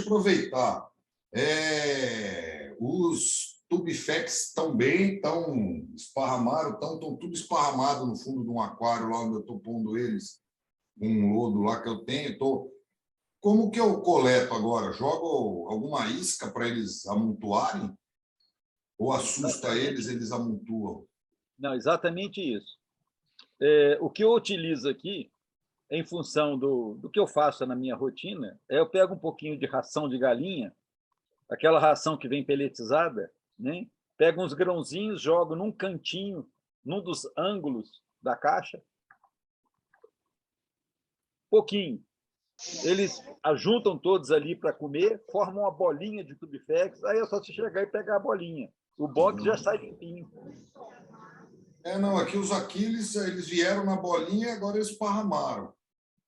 aproveitar. Os tubifex estão bem, estão esparramados, estão tudo esparramado no fundo de um aquário lá onde eu estou pondo eles, um lodo lá que eu tenho. Como que eu coleto agora? Jogo alguma isca para eles amontoarem? Ou assusta eles amontoam? Não, exatamente isso. O que eu utilizo aqui, em função do que eu faço na minha rotina, eu pego um pouquinho de ração de galinha, aquela ração que vem peletizada, né? Pego uns grãozinhos, jogo num cantinho, num dos ângulos da caixa, pouquinho. Eles ajuntam todos ali para comer, formam uma bolinha de tubifex, aí é só você chegar e pegar a bolinha. O box já sai limpinho. Não, aqui os Aquiles, eles vieram na bolinha e agora eles esparramaram.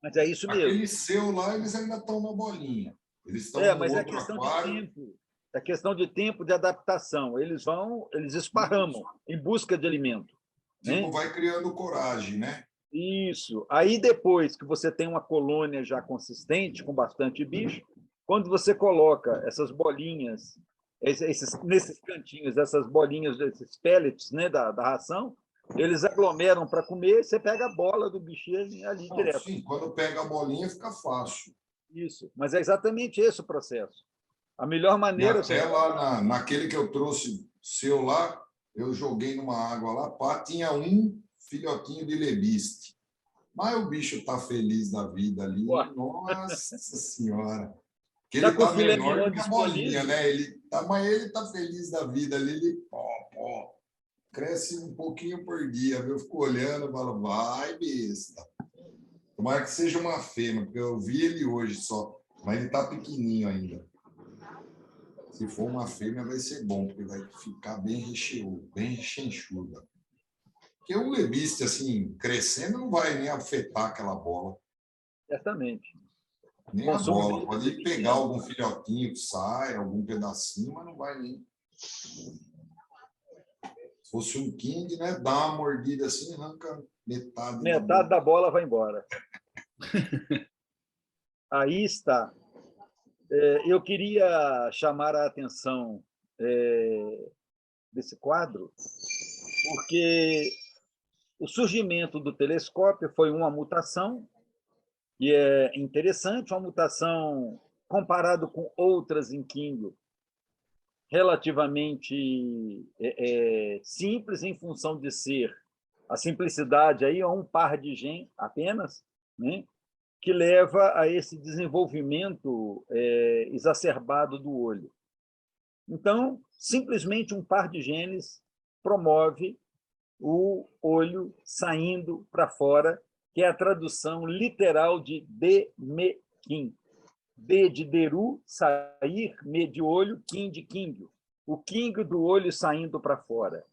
Mas é isso mesmo. Aquele seu lá, eles ainda estão na bolinha. Eles estão no mas outro aquário. De tempo. É questão de tempo de adaptação. Eles esparramam em busca de alimento. Tipo, vai criando coragem, né? Isso. Aí, depois que você tem uma colônia já consistente, com bastante bicho, quando você coloca essas bolinhas, nesses cantinhos, essas bolinhas, esses pellets, né, da ração, eles aglomeram para comer, você pega a bola do bichinho ali direto. Sim, quando pega a bolinha fica fácil. Isso, mas é exatamente esse o processo. A melhor maneira... E até lá, naquele que eu trouxe seu lá, eu joguei numa água lá, pá, tinha um filhotinho de lebiste. Mas o bicho está feliz da vida ali. Ué. Nossa Senhora! Que ele está menor do que a bolinha, né? Mas ele está feliz da vida ali, ele cresce um pouquinho por dia. Eu fico olhando e falo, vai, besta. Tomara que seja uma fêmea, porque eu vi ele hoje só, mas ele está pequenininho ainda. Se for uma fêmea, vai ser bom, porque vai ficar bem recheado, bem rechenchuda. Porque um lebiste, assim, crescendo, não vai nem afetar aquela bola. Certamente. Nem a bola. Pode pegar algum filhotinho que sai, algum pedacinho, mas não vai nem... Se fosse um king, né, dá uma mordida assim, arranca metade da bola vai embora. Aí está. Eu queria chamar a atenção desse quadro, porque o surgimento do telescópio foi uma mutação, e é interessante, uma mutação comparado com outras em Kingo, relativamente simples, em função de ser a simplicidade aí, um par de gen apenas, né, que leva a esse desenvolvimento exacerbado do olho. Então, simplesmente um par de genes promove o olho saindo para fora, que é a tradução literal de Demequim. De de deru, sair, me de olho, quim de quingo. O quingo do olho saindo para fora.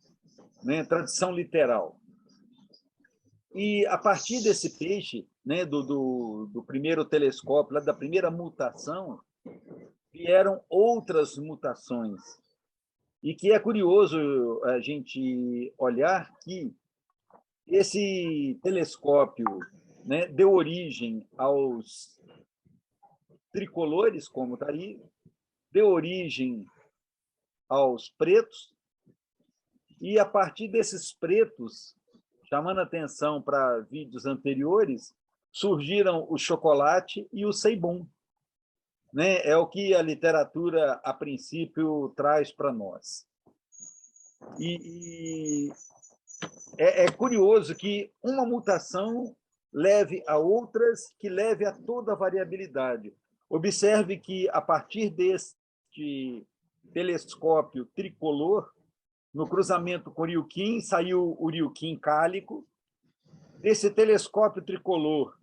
Né? Tradução literal. E, a partir desse peixe, né, do primeiro telescópio, da primeira mutação, vieram outras mutações. E que é curioso a gente olhar que esse telescópio, né, deu origem aos tricolores, como está aí, deu origem aos pretos, e, a partir desses pretos, chamando atenção para vídeos anteriores, surgiram o chocolate e o seibum. Né? É o que a literatura, a princípio, traz para nós. E é curioso que uma mutação leve a outras, que leve a toda a variabilidade. Observe que, a partir deste telescópio tricolor, no cruzamento com o Ryukin, saiu o Ryukin cálico. Desse telescópio tricolor,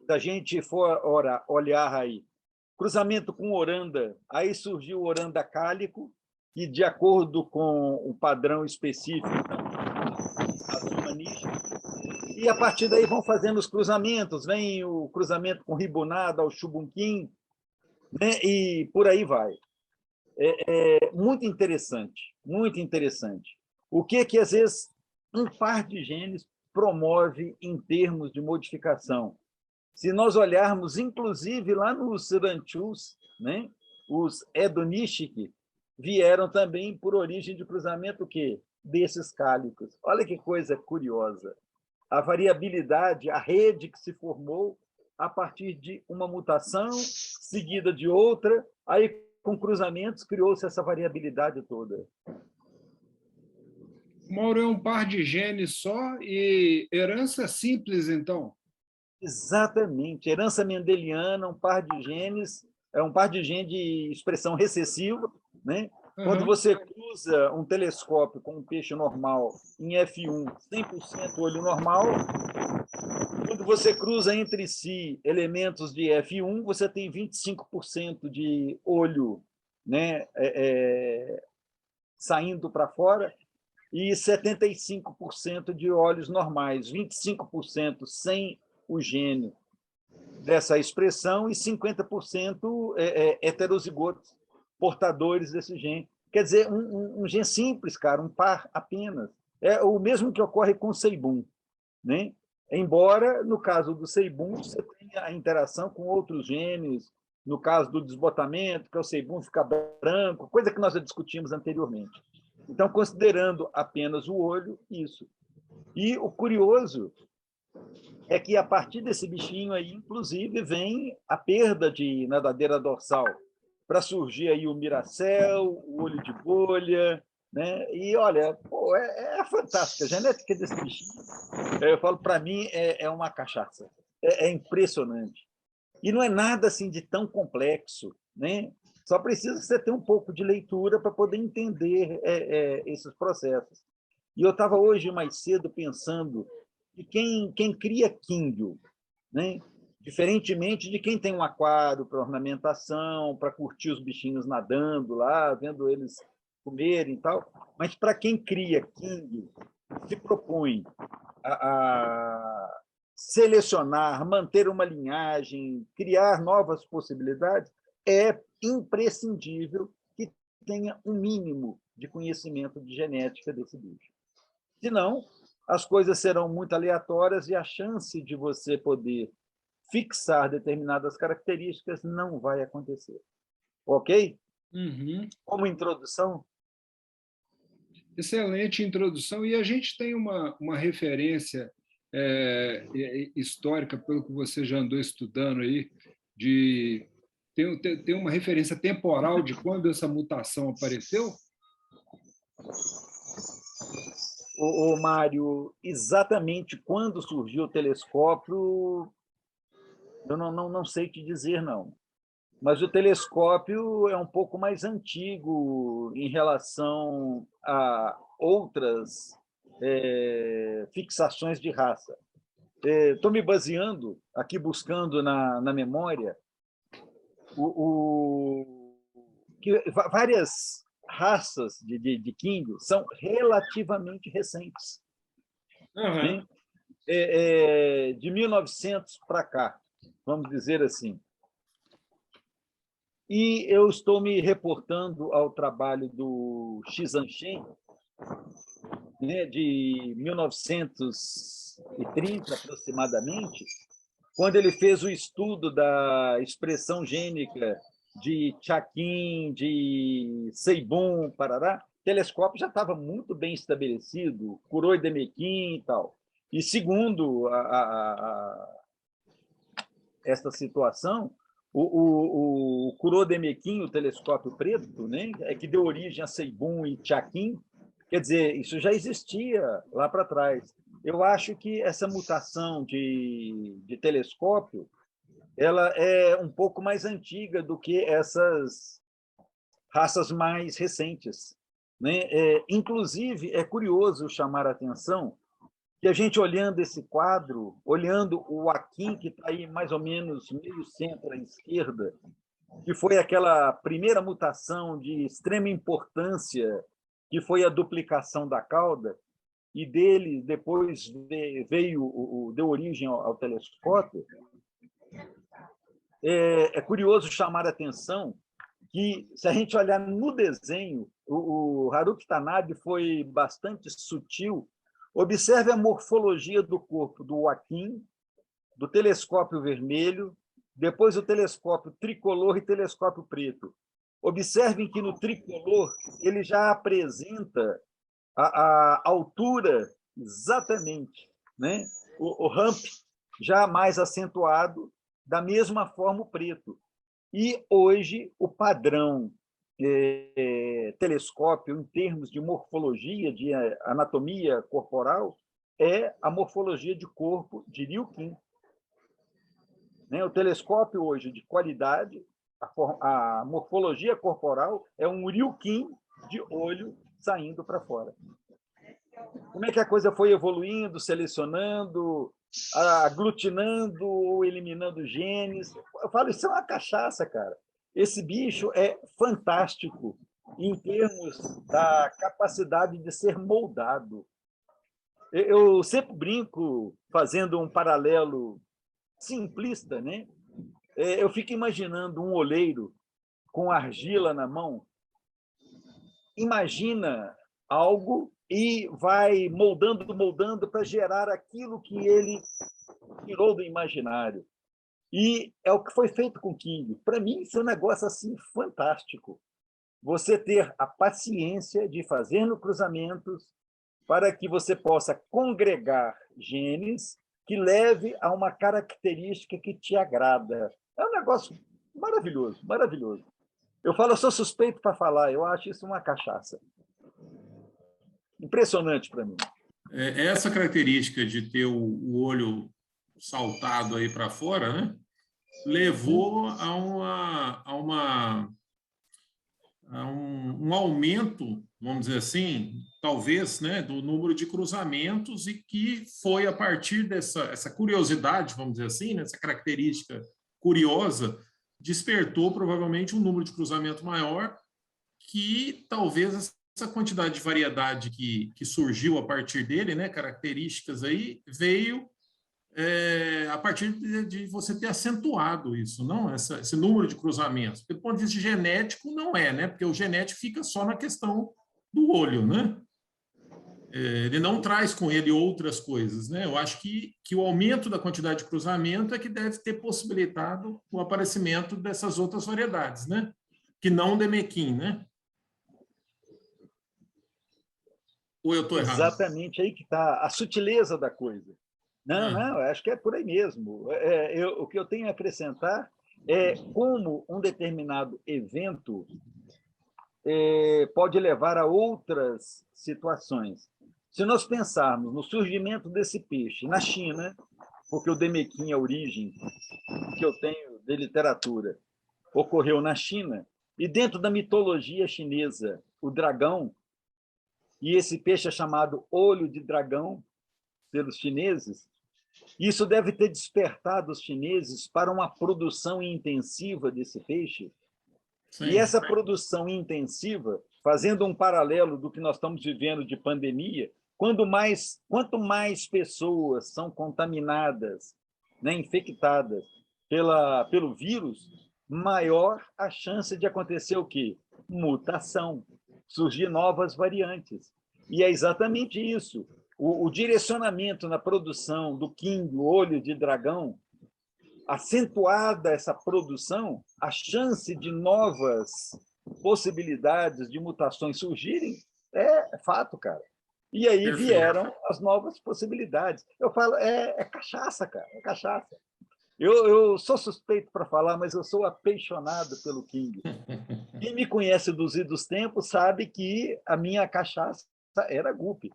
se a gente for olhar aí, cruzamento com Oranda, aí surgiu o Oranda cálico, que, de acordo com o padrão específico e, a partir daí, vão fazendo os cruzamentos, vem o cruzamento com Ribonada, o Chubunquim, né? E por aí vai. Muito interessante, muito interessante. O que, às vezes, um par de genes promove em termos de modificação? Se nós olharmos, inclusive, lá nos Suranchus, né, os Edonishik vieram também por origem de cruzamento o quê? Desses cálicos. Olha que coisa curiosa. A variabilidade, a rede que se formou a partir de uma mutação seguida de outra, aí com cruzamentos criou-se essa variabilidade toda. Mauro, é um par de genes só e herança simples, então? Exatamente. Herança mendeliana, um par de genes, é um par de genes de expressão recessiva, né? Quando você cruza um telescópio com um peixe normal em F1, 100% olho normal, quando você cruza entre si elementos de F1, você tem 25% de olho, né, saindo para fora e 75% de olhos normais, 25% sem o gene dessa expressão e 50% heterozigotos, portadores desse gene. Quer dizer, um gene simples, cara, um par apenas. É o mesmo que ocorre com o Seibum, né? Embora, no caso do Seibum, você tenha a interação com outros genes, no caso do desbotamento, que é o Seibum fica branco, coisa que nós já discutimos anteriormente. Então, considerando apenas o olho, isso. E o curioso é que, a partir desse bichinho aí, inclusive, vem a perda de nadadeira dorsal, para surgir aí o miracel, o olho de bolha, né? E, olha, pô, é fantástica. A genética desse bichinho, eu falo, para mim, é uma cachaça. É impressionante. E não é nada assim de tão complexo, né? Só precisa você ter um pouco de leitura para poder entender esses processos. E eu estava hoje mais cedo pensando que quem cria quíngio, né? Diferentemente de quem tem um aquário para ornamentação, para curtir os bichinhos nadando lá, vendo eles comerem e tal, mas para quem cria quíngio, se propõe a selecionar, manter uma linhagem, criar novas possibilidades, é imprescindível que tenha um mínimo de conhecimento de genética desse bicho. Senão, as coisas serão muito aleatórias e a chance de você poder fixar determinadas características não vai acontecer. Ok? Como introdução? Excelente introdução. E a gente tem uma referência histórica, pelo que você já andou estudando aí, tem uma referência temporal de quando essa mutação apareceu? Mário, exatamente quando surgiu o telescópio, eu não sei te dizer, não. Mas o telescópio é um pouco mais antigo em relação a outras fixações de raça. Estou me baseando, aqui buscando na memória, que várias raças de quíngio são relativamente recentes. Né? De 1900 para cá, vamos dizer assim. E eu estou me reportando ao trabalho do Xizanchen, né, de 1930, aproximadamente, quando ele fez o estudo da expressão gênica de Chaquin, de Seibum, Parará. O telescópio já estava muito bem estabelecido, Kuroi Demekin e tal. E, segundo esta situação, o Kurodemekin, o telescópio preto, né, é que deu origem a Seibum e Chaquin. Quer dizer, isso já existia lá para trás. Eu acho que essa mutação de telescópio ela é um pouco mais antiga do que essas raças mais recentes, né? Inclusive, é curioso chamar a atenção que a gente, olhando esse quadro, olhando o Akin, que está aí mais ou menos meio centro à esquerda, que foi aquela primeira mutação de extrema importância, que foi a duplicação da cauda, e dele depois deu origem ao telescópio. É curioso chamar a atenção que, se a gente olhar no desenho, o Haruki Tanabe foi bastante sutil. Observe a morfologia do corpo do Akin do telescópio vermelho, depois o telescópio tricolor e telescópio preto. Observem que no tricolor ele já apresenta a altura exatamente, né? O ramp já mais acentuado, da mesma forma o preto. E hoje o padrão telescópio, em termos de morfologia, de anatomia corporal, é a morfologia de corpo de Ryukin. Né? O telescópio hoje de qualidade, a morfologia corporal é um Ryukin de olho saindo para fora. Como é que a coisa foi evoluindo, selecionando, aglutinando ou eliminando genes? Eu falo, isso é uma cachaça, cara. Esse bicho é fantástico em termos da capacidade de ser moldado. Eu sempre brinco, fazendo um paralelo simplista, né? Eu fico imaginando um oleiro com argila na mão. Imagina algo e vai moldando para gerar aquilo que ele tirou do imaginário. E é o que foi feito com o King. Para mim, isso é um negócio assim fantástico. Você ter a paciência de fazer no cruzamentos para que você possa congregar genes que leve a uma característica que te agrada. É um negócio maravilhoso, maravilhoso. Eu falo, eu sou suspeito para falar, eu acho isso uma cachaça. Impressionante para mim. Essa característica de ter o olho saltado aí para fora, né, levou a um aumento, vamos dizer assim, talvez, né, do número de cruzamentos, e que foi a partir dessa curiosidade, vamos dizer assim, né, essa característica curiosa, despertou provavelmente um número de cruzamento maior, que talvez essa quantidade de variedade que surgiu a partir dele, né, características aí, veio a partir de você ter acentuado isso, não? Esse número de cruzamentos. Do ponto de vista genético, não é, né? Porque o genético fica só na questão do olho, né? Ele não traz com ele outras coisas, né? Eu acho que o aumento da quantidade de cruzamento é que deve ter possibilitado o aparecimento dessas outras variedades, né? Que não o Demequim, né? Ou eu estou errado? Exatamente aí que está a sutileza da coisa. Não, acho que é por aí mesmo. O que eu tenho a acrescentar é como um determinado evento pode levar a outras situações. Se nós pensarmos no surgimento desse peixe na China, porque o Demequim, a origem que eu tenho de literatura, ocorreu na China, e dentro da mitologia chinesa, o dragão, e esse peixe é chamado olho de dragão pelos chineses, isso deve ter despertado os chineses para uma produção intensiva desse peixe. Sim. E essa produção intensiva, fazendo um paralelo do que nós estamos vivendo de pandemia, quanto mais pessoas são contaminadas, né, infectadas pelo vírus, maior a chance de acontecer o quê? Mutação, surgir novas variantes. E é exatamente isso. O direcionamento na produção do King, o olho de dragão, acentuada essa produção, a chance de novas possibilidades de mutações surgirem é fato, cara. E aí vieram as novas possibilidades. Eu falo, é cachaça, cara, é cachaça. Eu sou suspeito para falar, mas eu sou apaixonado pelo King. Quem me conhece dos idos tempos sabe que a minha cachaça era Guppy.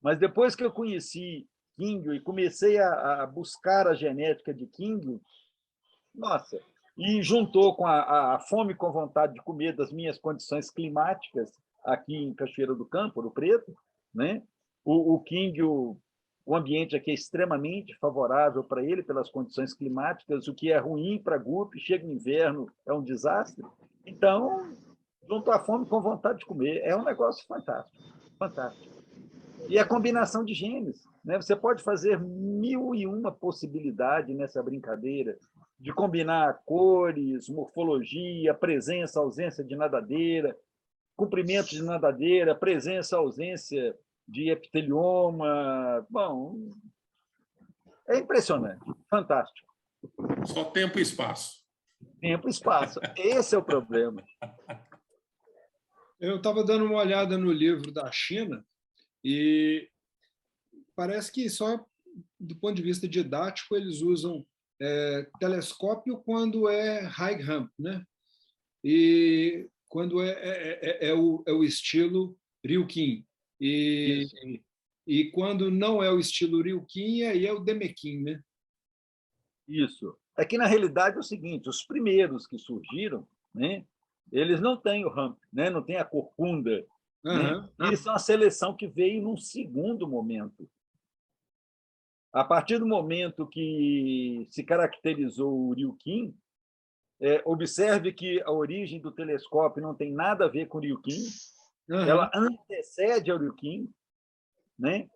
Mas depois que eu conheci King e comecei a buscar a genética de King, nossa, e juntou com a fome com vontade de comer das minhas condições climáticas aqui em Cachoeira do Campo, Ouro Preto, né? O King, o ambiente aqui é extremamente favorável para ele pelas condições climáticas, o que é ruim para Guppy, chega no inverno, é um desastre. Então, juntou a fome com vontade de comer, é um negócio fantástico, fantástico. E a combinação de genes, né? Você pode fazer 1001 possibilidades nessa brincadeira de combinar cores, morfologia, presença, ausência de nadadeira, comprimento de nadadeira, presença, ausência de epitelioma. Bom, é impressionante. fantástico. Só tempo e espaço. Tempo e espaço. Esse é o problema. Eu estava dando uma olhada no livro da China e parece que só do ponto de vista didático eles usam telescópio quando é high ramp, né? E quando é o estilo Ryukin. E quando não é o estilo Ryukin, aí é o Demekin, né? Isso. É que, na realidade, é o seguinte, os primeiros que surgiram, né, eles não têm o ramp, né, não têm a corcunda. Né? Isso é uma seleção que veio num segundo momento. A partir do momento que se caracterizou o Ryukin, observe que a origem do telescópio não tem nada a ver com o Ryukin, ela antecede ao Ryukin. Né?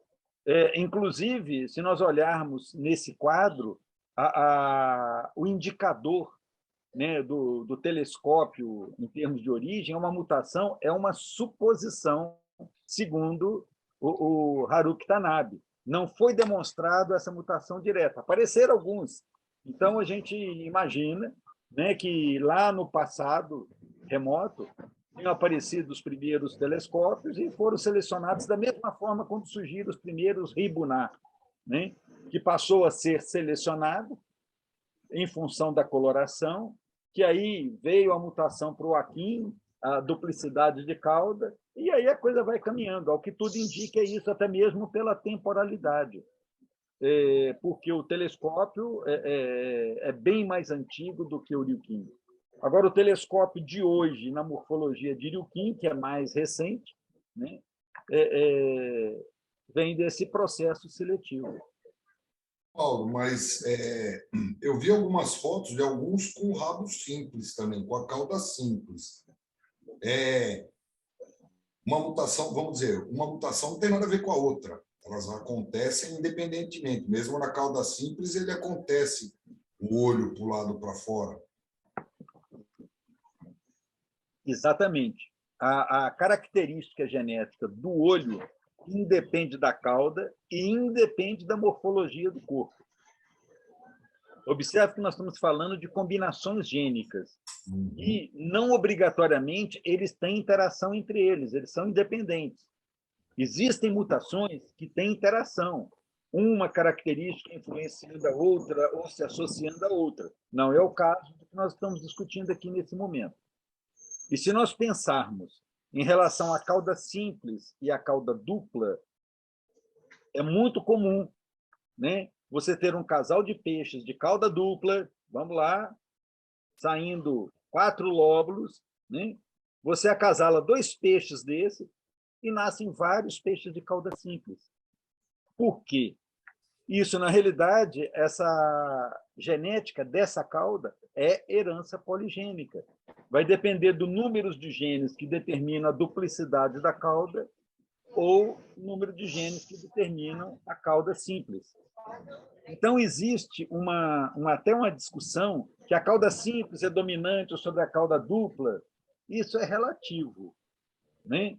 Inclusive, se nós olharmos nesse quadro, o indicador, né, do telescópio em termos de origem é uma mutação, é uma suposição, segundo o Haruki Tanabe. Não foi demonstrado essa mutação direta. Apareceram alguns. Então, a gente imagina, né, que lá no passado remoto tinham aparecido os primeiros telescópios e foram selecionados da mesma forma quando surgiram os primeiros Ribunar, né, que passou a ser selecionado em função da coloração, que aí veio a mutação para o Akin, a duplicidade de cauda, e aí a coisa vai caminhando. Ao que tudo indica é isso, até mesmo pela temporalidade, porque o telescópio é bem mais antigo do que o Ryukin. Agora, o telescópio de hoje, na morfologia de Ryukin, que é mais recente, né, vem desse processo seletivo. Paulo, mas eu vi algumas fotos de alguns com rabo simples também, com a cauda simples. Uma mutação, vamos dizer, uma mutação não tem nada a ver com a outra. Elas acontecem independentemente. Mesmo na cauda simples, ele acontece o olho para o lado para fora. Exatamente. A característica genética do olho independe da cauda e independe da morfologia do corpo. Observe que nós estamos falando de combinações gênicas. E, não obrigatoriamente, eles têm interação entre eles, eles são independentes. Existem mutações que têm interação, uma característica influenciando a outra ou se associando a outra. Não é o caso do que nós estamos discutindo aqui nesse momento. E se nós pensarmos em relação à cauda simples e à cauda dupla, é muito comum, né, você ter um casal de peixes de cauda dupla, vamos lá, saindo 4 lóbulos, né, você acasala 2 peixes desse e nascem vários peixes de cauda simples. Por quê? Isso, na realidade, essa genética dessa cauda é herança poligênica. Vai depender do número de genes que determina a duplicidade da cauda ou o número de genes que determinam a cauda simples. Então, existe até uma discussão que a cauda simples é dominante sobre a cauda dupla. Isso é relativo, né?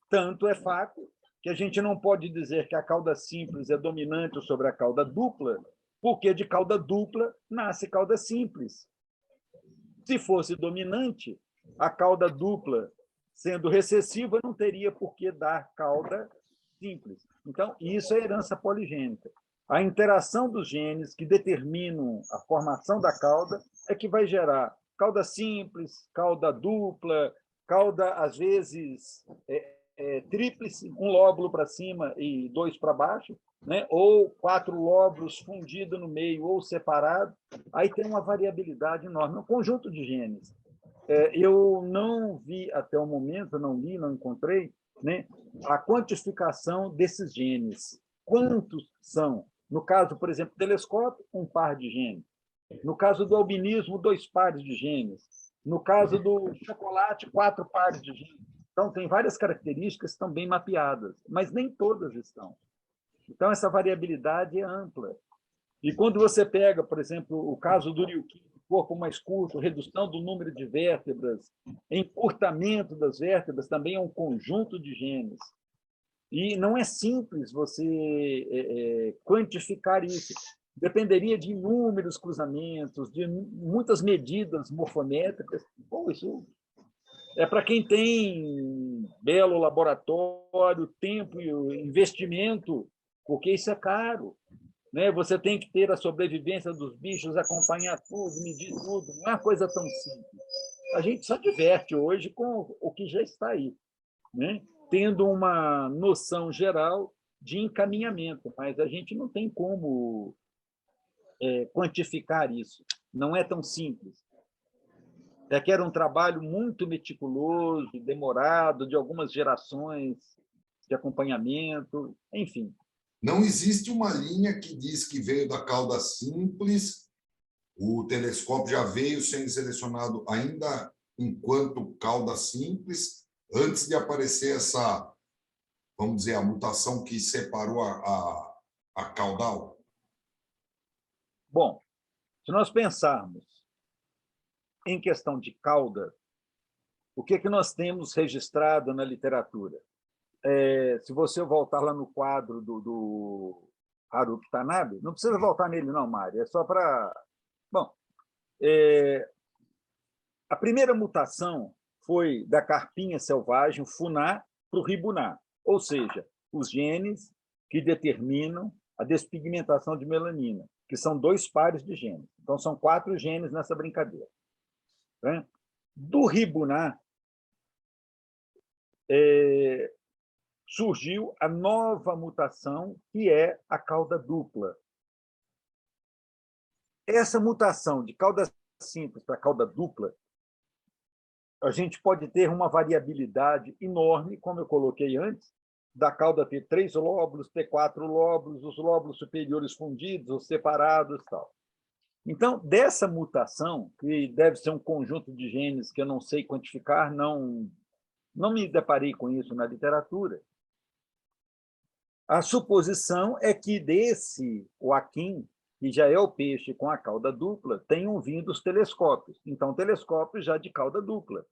Tanto é fato que a gente não pode dizer que a cauda simples é dominante sobre a cauda dupla, porque de cauda dupla nasce cauda simples. Se fosse dominante, a cauda dupla, sendo recessiva, não teria por que dar cauda simples. Então, isso é herança poligênica. A interação dos genes que determinam a formação da cauda é que vai gerar cauda simples, cauda dupla, cauda, às vezes, tríplice, um lóbulo para cima e 2 para baixo, né? Ou 4 lóbulos fundidos no meio ou separado. Aí tem uma variabilidade enorme, um conjunto de genes. Eu não vi até o momento, não li, não encontrei, né, a quantificação desses genes. Quantos são? No caso, por exemplo, do telescópio, 1 par de genes. No caso do albinismo, 2 pares de genes. No caso do chocolate, 4 pares de genes. Então, tem várias características que estão bem mapeadas, mas nem todas estão. Então, essa variabilidade é ampla. E quando você pega, por exemplo, o caso do Ryukin, corpo mais curto, redução do número de vértebras, encurtamento das vértebras, também é um conjunto de genes. E não é simples você quantificar isso. dependeria de inúmeros cruzamentos, de muitas medidas morfométricas. Bom, isso é para quem tem belo laboratório, tempo e investimento, porque isso é caro. Né? Você tem que ter a sobrevivência dos bichos, acompanhar tudo, medir tudo. Não é uma coisa tão simples. A gente só diverte hoje com o que já está aí, né? Tendo uma noção geral de encaminhamento, mas a gente não tem como quantificar isso. Não é tão simples. Requer um trabalho muito meticuloso, demorado, de algumas gerações de acompanhamento, enfim. Não existe uma linha que diz que veio da cauda simples, o telescópio já veio sendo selecionado ainda enquanto cauda simples, antes de aparecer essa, vamos dizer, a mutação que separou a caudal? Bom, se nós pensarmos em questão de cauda, o que nós temos registrado na literatura? Se você voltar lá no quadro do Haruki Tanabe, não precisa voltar nele não, Mário, é só para... Bom, a primeira mutação foi da carpinha selvagem, Funá, para o Ribuná, ou seja, os genes que determinam a despigmentação de melanina, que são 2 pares de genes. Então, são 4 genes nessa brincadeira. Né? Do Ribuná, surgiu a nova mutação, que é a cauda dupla. Essa mutação de cauda simples para cauda dupla, a gente pode ter uma variabilidade enorme, como eu coloquei antes, da cauda ter 3 lóbulos, ter 4 lóbulos, os lóbulos superiores fundidos ou separados, tal. Então, dessa mutação, que deve ser um conjunto de genes que eu não sei quantificar, não me deparei com isso na literatura, a suposição é que desse Joaquim, que já é o peixe com a cauda dupla, tenham vindo os telescópios. Então, telescópios já de cauda dupla.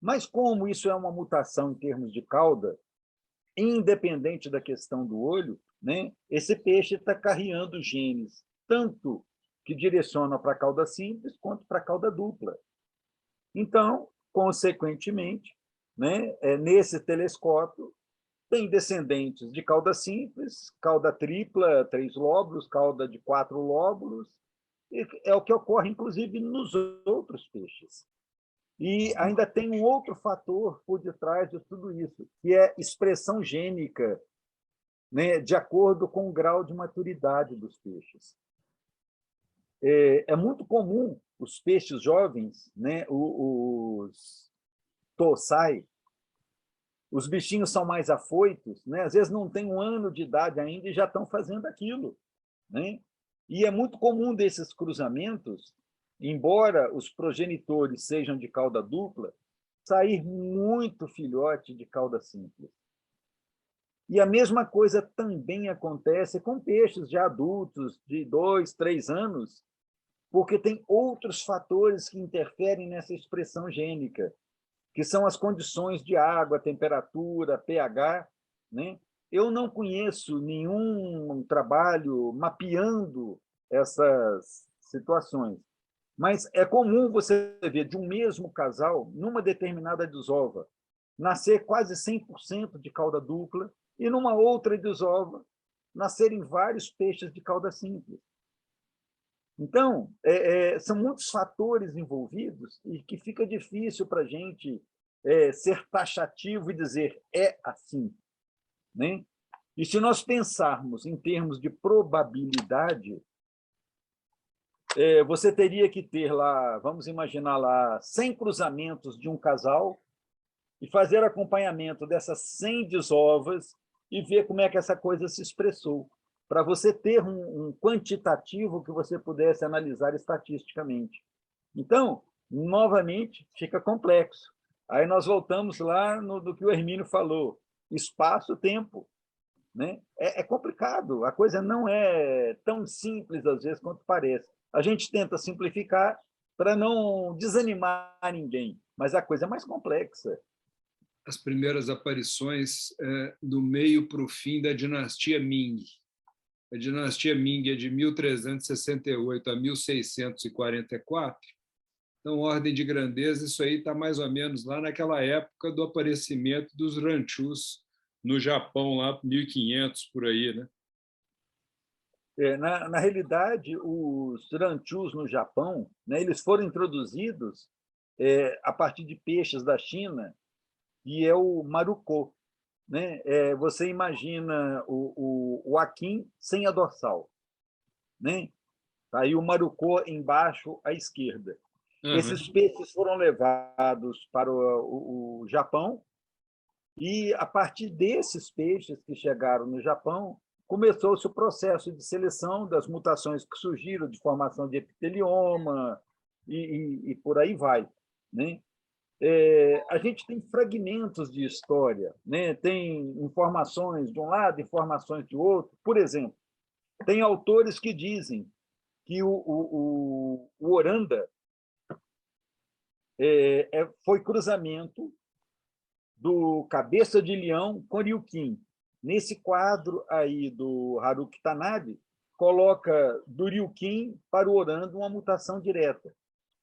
Mas como isso é uma mutação em termos de cauda, independente da questão do olho, né, esse peixe está carregando genes, tanto que direcionam para a cauda simples quanto para a cauda dupla. Então, consequentemente, né, nesse telescópio, tem descendentes de cauda simples, cauda tripla, 3 lóbulos, cauda de 4 lóbulos, e é o que ocorre, inclusive, nos outros peixes. E ainda tem um outro fator por detrás de tudo isso, que é expressão gênica, né, de acordo com o grau de maturidade dos peixes. É muito comum os peixes jovens, né, os tossai, os bichinhos são mais afoitos, né? Às vezes não tem 1 ano de idade ainda e já estão fazendo aquilo. Né? E é muito comum desses cruzamentos, embora os progenitores sejam de cauda dupla, sair muito filhote de cauda simples. E a mesma coisa também acontece com peixes já adultos, de 2, 3 anos, porque tem outros fatores que interferem nessa expressão gênica, que são as condições de água, temperatura, pH. Né? Eu não conheço nenhum trabalho mapeando essas situações, mas é comum você ver de um mesmo casal, numa determinada desova, nascer quase 100% de cauda dupla e, numa outra desova, nascerem vários peixes de cauda simples. Então, são muitos fatores envolvidos e que fica difícil para a gente ser taxativo e dizer é assim. Né? E se nós pensarmos em termos de probabilidade, você teria que ter lá, vamos imaginar lá, 100 cruzamentos de um casal e fazer acompanhamento dessas 100 desovas e ver como é que essa coisa se expressou, para você ter um quantitativo que você pudesse analisar estatisticamente. Então, novamente, fica complexo. Aí nós voltamos lá do que o Hermínio falou, espaço-tempo. Né? É complicado, a coisa não é tão simples, às vezes, quanto parece. A gente tenta simplificar para não desanimar ninguém, mas a coisa é mais complexa. As primeiras aparições do meio para o fim da dinastia Ming. a dinastia Ming é de 1368 a 1644. Então, ordem de grandeza, isso aí está mais ou menos lá naquela época do aparecimento dos ranchus no Japão, lá 1500, por aí, né? Na realidade, os ranchus no Japão, né, eles foram introduzidos a partir de peixes da China, e é o marucô, né? Você imagina o akin sem a dorsal, né? Tá aí o marucô embaixo à esquerda. Uhum. Esses peixes foram levados para o Japão, e a partir desses peixes que chegaram no Japão, começou-se o processo de seleção das mutações que surgiram, de formação de epitelioma, e por aí vai, né? A gente tem fragmentos de história, né? Tem informações de um lado, informações de outro. Por exemplo, tem autores que dizem que o Oranda foi cruzamento do Cabeça de Leão com Ryukin. Nesse quadro aí do Haruki Tanabe, coloca do Ryukin para o Oranda uma mutação direta.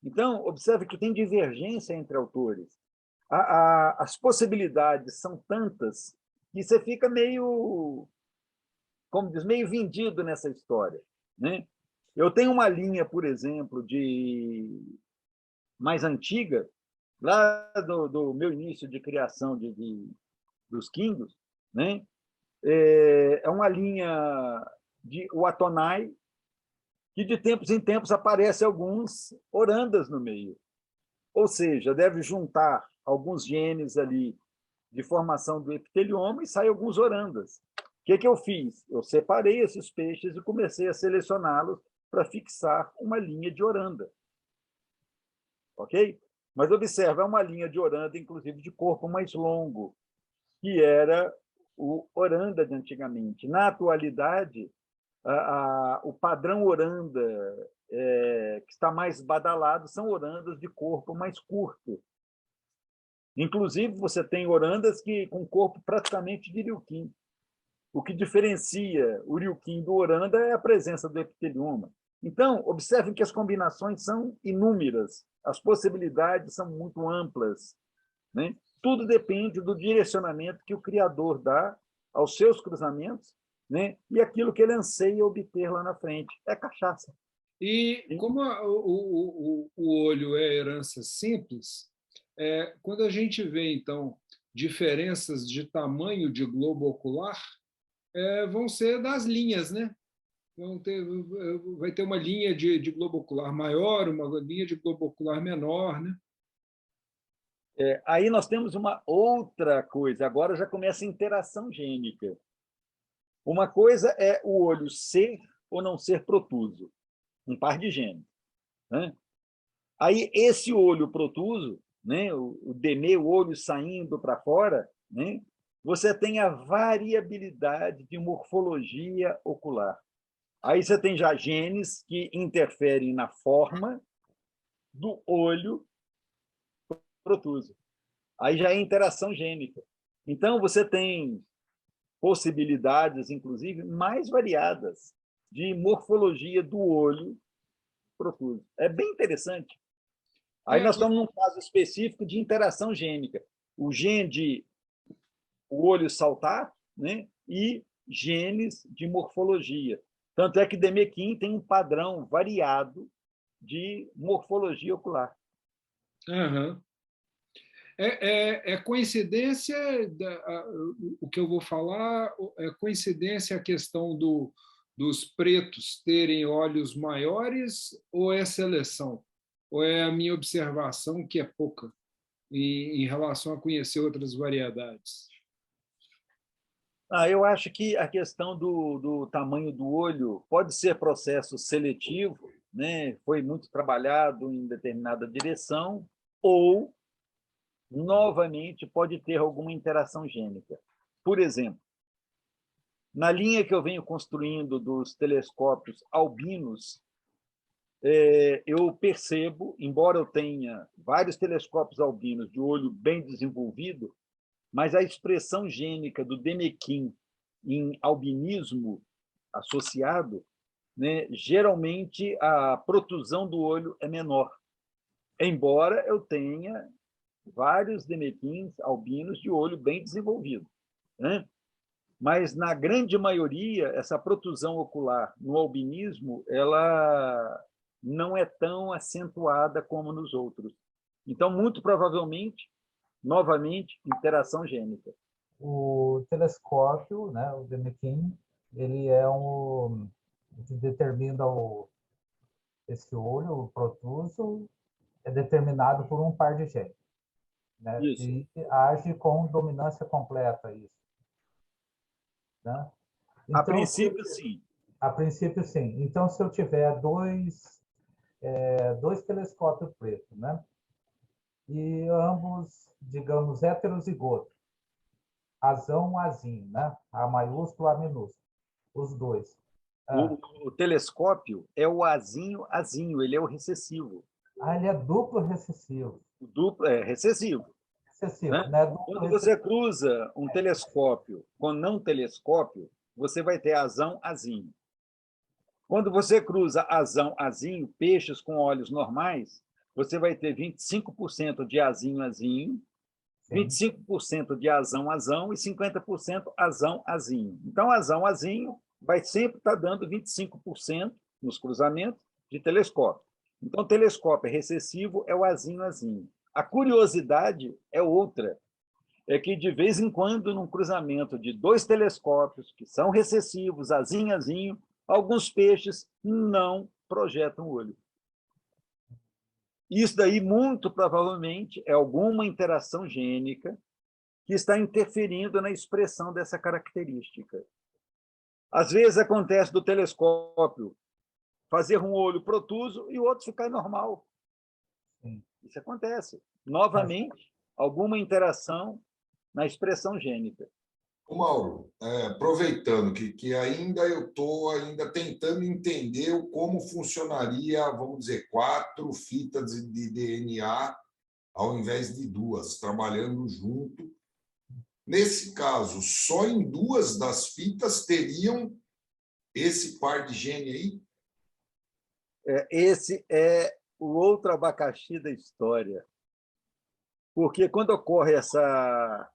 Então, observe que tem divergência entre autores. As possibilidades são tantas que você fica meio, como diz, meio vendido nessa história, né? Eu tenho uma linha, por exemplo, mais antiga, lá do meu início de criação dos Kingos, né? É uma linha de Watonai, que de tempos em tempos aparecem alguns orandas no meio. Ou seja, deve juntar alguns genes ali de formação do epitelioma e sai alguns orandas. O que eu fiz? Eu separei esses peixes e comecei a selecioná-los para fixar uma linha de oranda. Ok? Mas observa, é uma linha de oranda, inclusive de corpo mais longo, que era o oranda de antigamente. Na atualidade, o padrão oranda que está mais badalado são orandas de corpo mais curto. Inclusive, você tem orandas com corpo praticamente de Ryukin. O que diferencia o Ryukin do oranda é a presença do epitelioma. Então, observem que as combinações são inúmeras, as possibilidades são muito amplas, né? Tudo depende do direcionamento que o criador dá aos seus cruzamentos, né? E aquilo que ele anseia obter lá na frente. É cachaça. E como o olho é herança simples, quando a gente vê, então, diferenças de tamanho de globo ocular, vão ser das linhas, né? Vai ter uma linha de globo ocular maior, uma linha de globo ocular menor, né? Aí nós temos uma outra coisa, agora já começa a interação gênica. Uma coisa é o olho ser ou não ser protuso, um par de genes, né? Aí esse olho protuso, né, o demê, o olho saindo para fora, né, você tem a variabilidade de morfologia ocular. Aí você tem já genes que interferem na forma do olho protuso. Aí já é interação gênica. Então, você tem possibilidades, inclusive, mais variadas de morfologia do olho protuso. É bem interessante. Aí nós estamos num caso específico de interação gênica. O gene de o olho saltar, né, e genes de morfologia. Tanto é que Demequim tem um padrão variado de morfologia ocular. Uhum. É coincidência, o que eu vou falar, é coincidência a questão dos pretos terem olhos maiores, ou é seleção? Ou é a minha observação que é pouca em relação a conhecer outras variedades? Eu acho que a questão do tamanho do olho pode ser processo seletivo, né? Foi muito trabalhado em determinada direção, ou, novamente, pode ter alguma interação gênica. Por exemplo, na linha que eu venho construindo dos telescópios albinos, eu percebo, embora eu tenha vários telescópios albinos de olho bem desenvolvido, mas a expressão gênica do Demequim em albinismo associado, né, geralmente a protusão do olho é menor, embora eu tenha vários demequins albinos de olho bem desenvolvido, né? Mas, na grande maioria, essa protusão ocular no albinismo ela não é tão acentuada como nos outros. Então, muito provavelmente, novamente, interação gênica. O telescópio, né, o Demekin, ele é que determina esse olho, o protuso, é determinado por um par de genes, né? Isso. E age com dominância completa, isso. Né? Então, a princípio, sim. A princípio, sim. Então, se eu tiver dois telescópios pretos, né? E ambos, digamos, heterozigotos, azão, azinho, né? A maiúsculo, A minúsculo, os dois. O telescópio é o azinho, ele é o recessivo. Ele é duplo recessivo. O duplo é recessivo. Recessivo, né? né? Duplo Quando você cruza um telescópio com não telescópio, você vai ter azão, azinho. Quando você cruza azão, azinho, peixes com olhos normais, você vai ter 25% de azinho, azinho, 25% de azão, azão e 50% azão, azinho. Então, azão, azinho vai sempre estar dando 25% nos cruzamentos de telescópio. Então, telescópio recessivo é o azinho, azinho. A curiosidade é outra, é que, de vez em quando, num cruzamento de dois telescópios que são recessivos, azinho, azinho, alguns peixes não projetam o olho. Isso daí, muito provavelmente, é alguma interação gênica que está interferindo na expressão dessa característica. Às vezes acontece do telescópio fazer um olho protuso e o outro ficar normal. Sim. Isso acontece. Novamente, alguma interação na expressão gênica. Mauro, aproveitando que ainda eu estou ainda tentando entender como funcionaria, vamos dizer, 4 fitas de DNA ao invés de 2, trabalhando junto. Nesse caso, só em 2 das fitas teriam esse par de gene aí? Esse é o outro abacaxi da história. Porque quando ocorre essa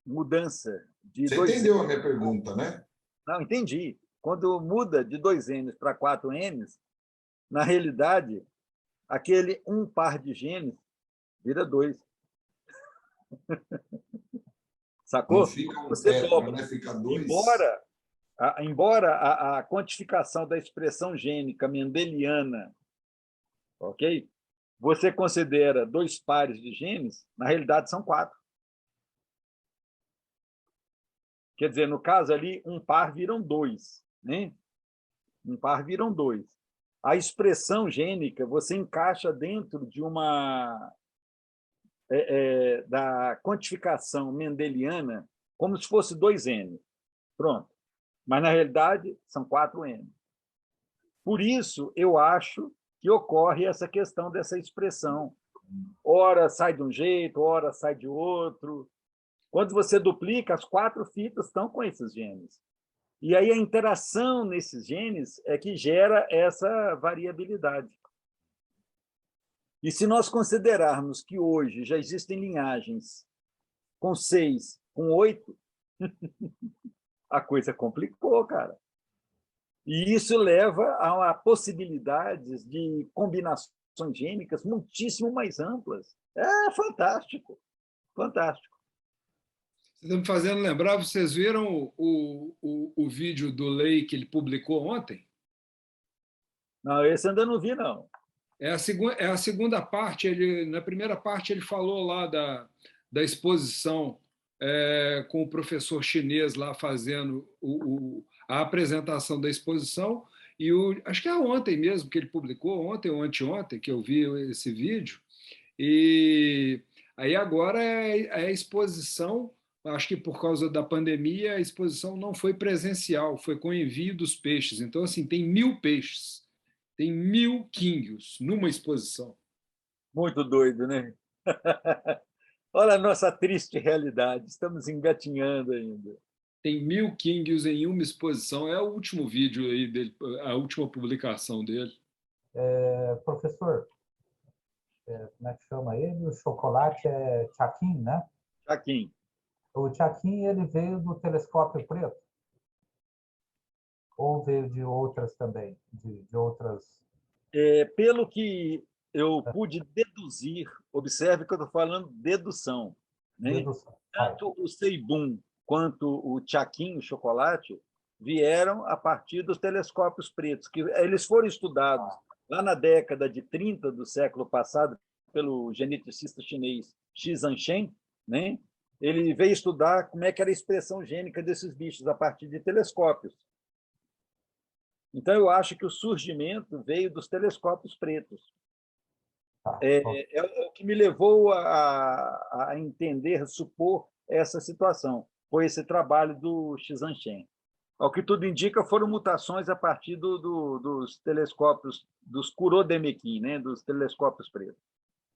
mudança de Você 2 entendeu a minha pergunta, né? Não, entendi. Quando muda de 2 Ns para 4 Ns, na realidade, aquele um par de genes vira 2. Sacou? Não fica um Você tetra, dobra. né? Fica 2. Embora a quantificação da expressão gênica mendeliana, ok? Você considera 2 pares de genes, na realidade são 4. Quer dizer, no caso ali, um par viram 2, né? Um par viram 2. A expressão gênica você encaixa dentro de uma da quantificação mendeliana como se fosse 2N. Pronto. Mas, na realidade, são 4N. Por isso, eu acho que ocorre essa questão dessa expressão. Ora sai de um jeito, ora sai de outro. Quando você duplica, as 4 fitas estão com esses genes. E aí a interação nesses genes é que gera essa variabilidade. E se nós considerarmos que hoje já existem linhagens com 6, com 8, a coisa complicou, cara. E isso leva a possibilidades de combinações gênicas muitíssimo mais amplas. É fantástico, fantástico. Você está me fazendo lembrar, vocês viram o vídeo do Lei que ele publicou ontem? Não, esse ainda não vi, não. É a segunda parte. Na primeira parte, ele falou lá da exposição com o professor chinês lá fazendo a apresentação da exposição. E acho que é ontem mesmo que ele publicou, ontem ou anteontem, que eu vi esse vídeo. E aí agora é a exposição. Acho que por causa da pandemia, a exposição não foi presencial, foi com envio dos peixes. Então, assim, tem 1000 peixes, tem 1000 quinguios numa exposição. Muito doido, né? Olha a nossa triste realidade, estamos engatinhando ainda. Tem 1000 Kings em uma exposição. É o último vídeo aí dele, a última publicação dele. Professor, como é que chama ele? O chocolate é Chakin, né? Chakin. O Chakin, ele veio do telescópio preto? Ou veio de outras também? De outras... Pelo que eu pude deduzir, observe que eu estou falando dedução, né? Dedução. Tanto o Seibum quanto o Chakin, o chocolate, vieram a partir dos telescópios pretos, que eles foram estudados lá na década de 30 do século passado pelo geneticista chinês Xi Zhanshen, né? Ele veio estudar como é que era a expressão gênica desses bichos a partir de telescópios. Então, eu acho que o surgimento veio dos telescópios pretos. É o que me levou a entender, supor essa situação. Foi esse trabalho do Xi Zhanshen. Ao que tudo indica, foram mutações a partir dos telescópios, dos Kurodemekin, né? Dos telescópios pretos.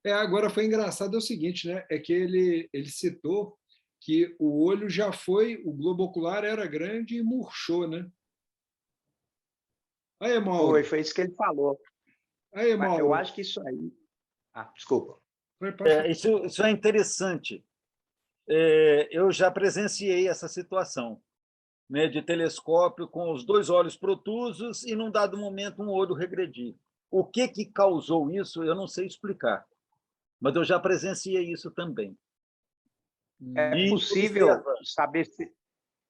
Agora foi engraçado, é o seguinte, né? É que ele citou que o olho já foi, o globo ocular era grande e murchou, né? Aí, Mauro. Foi isso que ele falou. Aí, Mauro. Eu acho que isso aí... desculpa. Isso é interessante. Eu já presenciei essa situação, né, de telescópio com os 2 olhos protusos e, num dado momento, um olho regredir. O que causou isso, eu não sei explicar, mas eu já presenciei isso também. É possível saber se...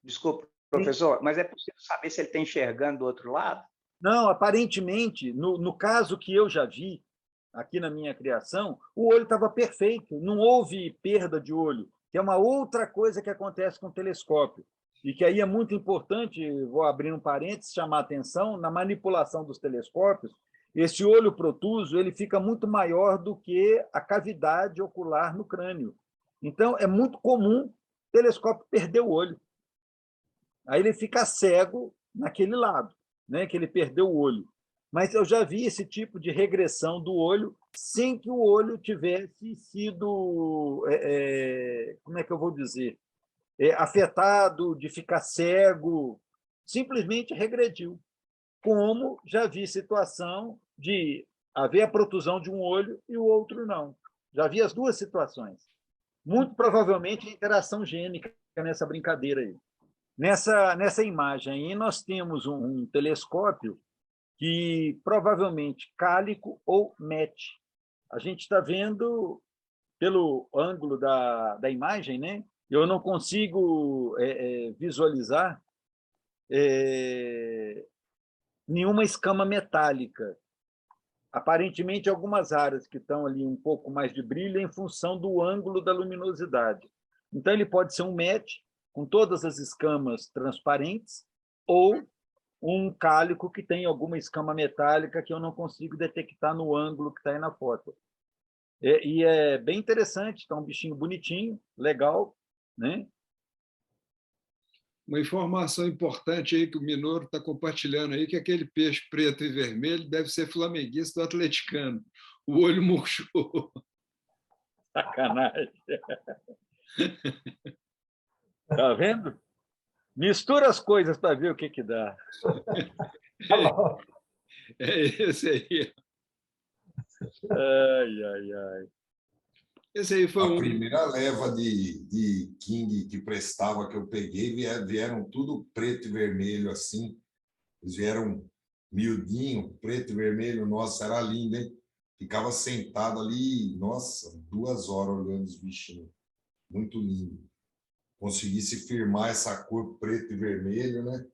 Desculpa, professor, mas é possível saber se ele está enxergando do outro lado? Não, aparentemente, no caso que eu já vi, aqui na minha criação, o olho estava perfeito, não houve perda de olho, que é uma outra coisa que acontece com o telescópio, e que aí é muito importante, vou abrir um parênteses, chamar a atenção, na manipulação dos telescópios, esse olho protuso ele fica muito maior do que a cavidade ocular no crânio. Então, é muito comum o telescópio perder o olho. Aí ele fica cego naquele lado, né, que ele perdeu o olho. Mas eu já vi esse tipo de regressão do olho sem que o olho tivesse sido, como é que eu vou dizer, afetado, de ficar cego, simplesmente regrediu. Como já vi situação de haver a protusão de um olho e o outro não. Já vi as 2 situações. Muito provavelmente interação gênica nessa brincadeira aí. Nessa imagem aí, nós temos um telescópio que provavelmente cálico ou MET. A gente está vendo pelo ângulo da imagem, né? Eu não consigo visualizar nenhuma escama metálica. Aparentemente, algumas áreas que estão ali um pouco mais de brilho em função do ângulo da luminosidade. Então, ele pode ser um MET, com todas as escamas transparentes, ou um cálico que tem alguma escama metálica que eu não consigo detectar no ângulo que está aí na foto. E é bem interessante, está um bichinho bonitinho, legal, né? Uma informação importante aí que o Minoro está compartilhando aí, que aquele peixe preto e vermelho deve ser flamenguista do atleticano. O olho murchou. Sacanagem. Está vendo? Mistura as coisas para ver o que dá. É esse aí. Ai. Esse aí foi a primeira leva de King que prestava, que eu peguei, vieram tudo preto e vermelho, assim. Eles vieram miudinho, preto e vermelho. Nossa, era lindo, hein? Ficava sentado ali, nossa, 2 horas olhando os bichinhos. Muito lindo. Conseguisse firmar essa cor preto e vermelho, né?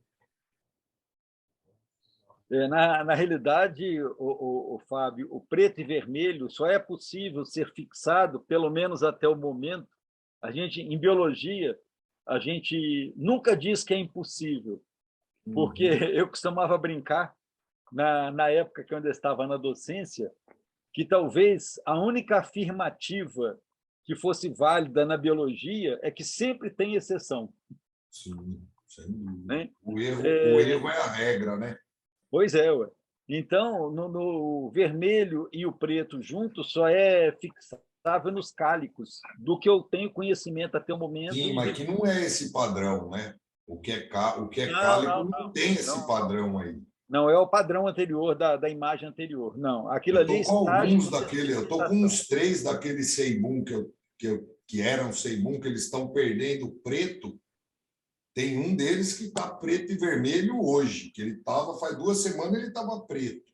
Na realidade, o Fábio, o preto e vermelho só é possível ser fixado, pelo menos até o momento. Em biologia, a gente nunca diz que é impossível, porque eu costumava brincar, na época que eu ainda estava na docência, que talvez a única afirmativa que fosse válida na biologia é que sempre tem exceção. Sim, sem dúvida. Né? O erro é a regra, né? Pois é, ué. Então, no vermelho e o preto juntos só é fixável nos cálicos, do que eu tenho conhecimento até o momento. Sim, mas que não é esse padrão, né? O que é Não, cálico não, não tem esse não. padrão aí. Não é o padrão anterior da imagem anterior. Não, aquilo Eu ali é estou com estágio alguns de daquele, eu estou com pigmentação. uns 3 daqueles Seibum que eram Seibum, que eles estão perdendo preto. Tem um deles que está preto e vermelho hoje, que ele estava, faz 2 semanas ele estava preto.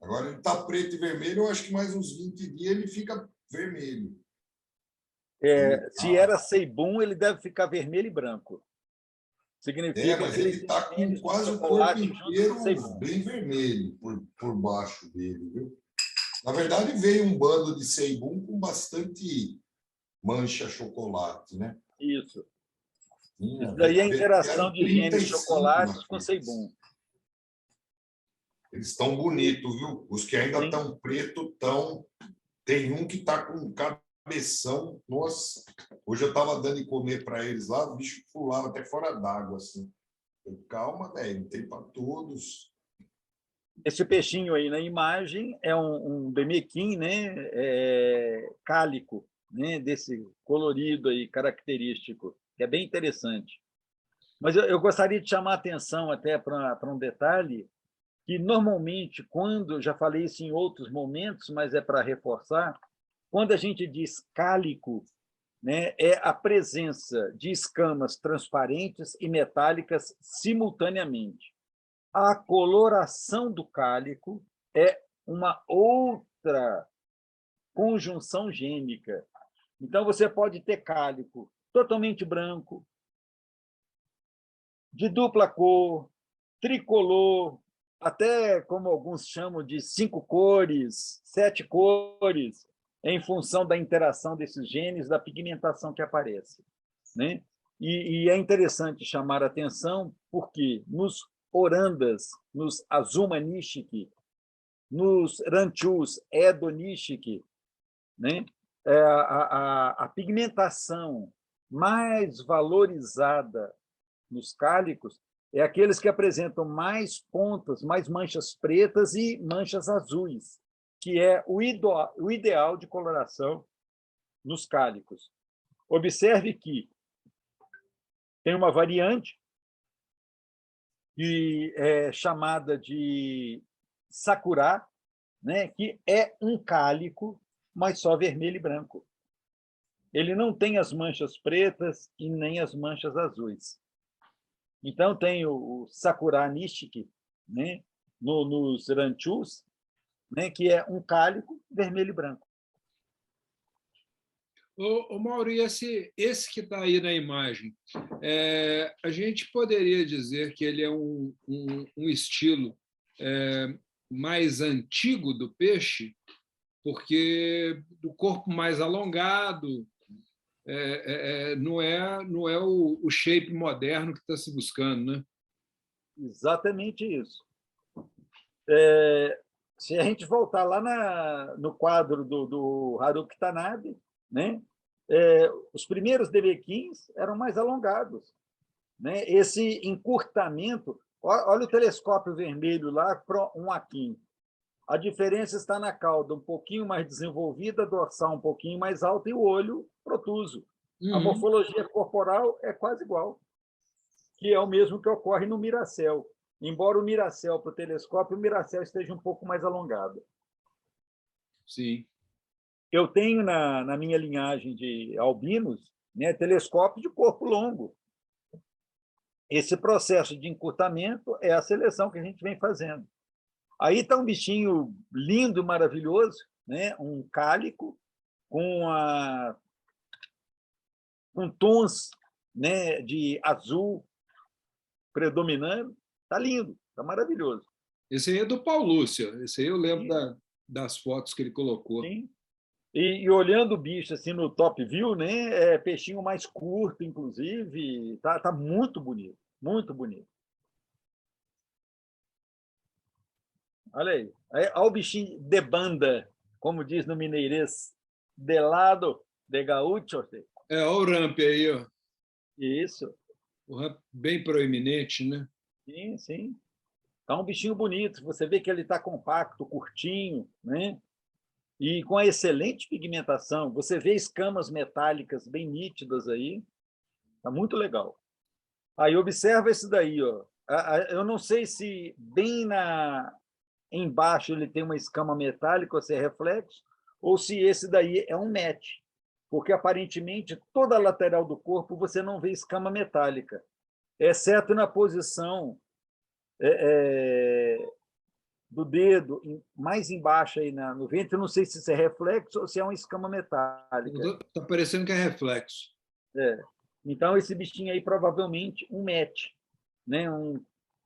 Agora ele está preto e vermelho, eu acho que mais uns 20 dias ele fica vermelho. Se era Seibum, ele deve ficar vermelho e branco. Significa Mas que ele ele tem está com genes de quase o corpo chocolate junto com inteiro Seibum. bem vermelho por baixo dele, viu? Na verdade, veio um bando de Seibum com bastante mancha chocolate, né? Isso. Tinha, Isso daí é a interação vieram de genes 35 chocolates com daqueles. Seibum. Eles estão bonitos, viu? Os que ainda Sim. estão preto estão. Tem um que está com cabeção. Nossa, hoje eu estava dando de comer para eles lá, o bicho pulava até fora d'água, assim. Eu, calma, velho, tem para todos. Esse peixinho aí na imagem é um bemequim, né? Cálico, né? Desse colorido aí característico, que é bem interessante. Mas eu gostaria de chamar a atenção até para um detalhe que, normalmente, quando, já falei isso em outros momentos, mas é para reforçar, quando a gente diz cálico, né, é a presença de escamas transparentes e metálicas simultaneamente. A coloração do cálico é uma outra conjunção gênica. Então, você pode ter cálico totalmente branco, de dupla cor, tricolor, até como alguns chamam de 5 cores, 7 cores, em função da interação desses genes, da pigmentação que aparece, né? E é interessante chamar a atenção porque nos orandas, nos Azuma nishiki, nos ranchus Edo nishiki, né? A pigmentação mais valorizada nos cálicos é aqueles que apresentam mais pontas, mais manchas pretas e manchas azuis, que é o ideal de coloração nos cálicos. Observe que tem uma variante que é chamada de sakura, né, que é um cálico, mas só vermelho e branco. Ele não tem as manchas pretas e nem as manchas azuis. Então, tem o Sakura Nishiki, né, nos ranchus, né, que é um cálico vermelho e branco. Ô, Mauro, e esse que está aí na imagem, a gente poderia dizer que ele é um estilo mais antigo do peixe, porque do corpo mais alongado, não é o shape moderno que está se buscando, né? Exatamente isso. Se a gente voltar lá no quadro do Haruki Tanabe, né, os primeiros Debequins eram mais alongados, né? Esse encurtamento, olha o telescópio vermelho lá para um aquim. A diferença está na cauda um pouquinho mais desenvolvida, dorsal um pouquinho mais alta e o olho protuso. A morfologia corporal é quase igual, que é o mesmo que ocorre no Miracel. Embora o Miracel, para o telescópio, o Miracel esteja um pouco mais alongado. Sim. Eu tenho na minha linhagem de albinos, né, telescópio de corpo longo. Esse processo de encurtamento é a seleção que a gente vem fazendo. Aí está um bichinho lindo, maravilhoso, né, um cálico com tons, né, de azul predominando. Está lindo, está maravilhoso. Esse aí é do Paulúcio. Esse aí eu lembro Sim. das fotos que ele colocou. Sim. E olhando o bicho assim no top view, né, é peixinho mais curto, inclusive, tá muito bonito, muito bonito. Olha aí, olha o bichinho de banda, como diz no mineirês, de lado, de gaúcho. Olha o ramp aí, ó. Isso. O ramp bem proeminente, né? Sim, sim. Tá um bichinho bonito. Você vê que ele está compacto, curtinho, né? E com a excelente pigmentação. Você vê escamas metálicas bem nítidas aí. Tá muito legal. Aí observa isso daí, ó. Eu não sei se bem embaixo ele tem uma escama metálica, ou se é reflexo, ou se esse daí é um match, porque aparentemente toda a lateral do corpo você não vê escama metálica, exceto na posição do dedo mais embaixo aí no ventre. Eu não sei se isso é reflexo ou se é uma escama metálica. Está parecendo que é reflexo. Então esse bichinho aí provavelmente um match, né?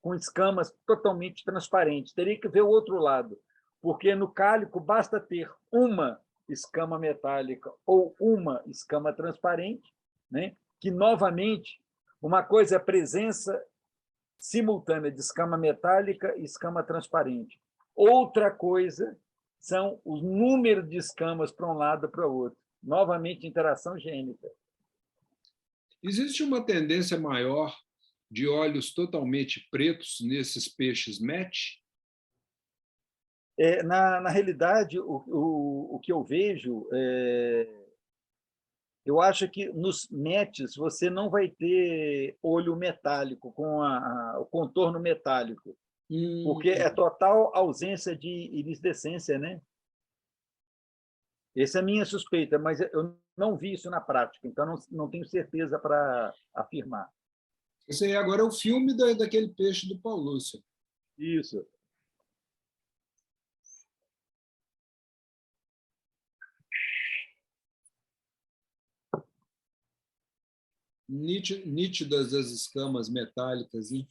Com escamas totalmente transparentes. Teria que ver o outro lado, porque no cálico basta ter uma escama metálica ou uma escama transparente, né? Que, novamente, uma coisa é a presença simultânea de escama metálica e escama transparente. Outra coisa são os números de escamas para um lado e para o outro. Novamente, interação gênica. Existe uma tendência maior de olhos totalmente pretos nesses peixes match? Na realidade, o que eu vejo, eu acho que nos matches você não vai ter olho metálico, com o contorno metálico, porque é total ausência de iridescência, né? Essa é a minha suspeita, mas eu não vi isso na prática, então não tenho certeza para afirmar. Esse aí agora é o filme daquele peixe do Paulo Lúcio. Isso. Nítidas as escamas metálicas, hein?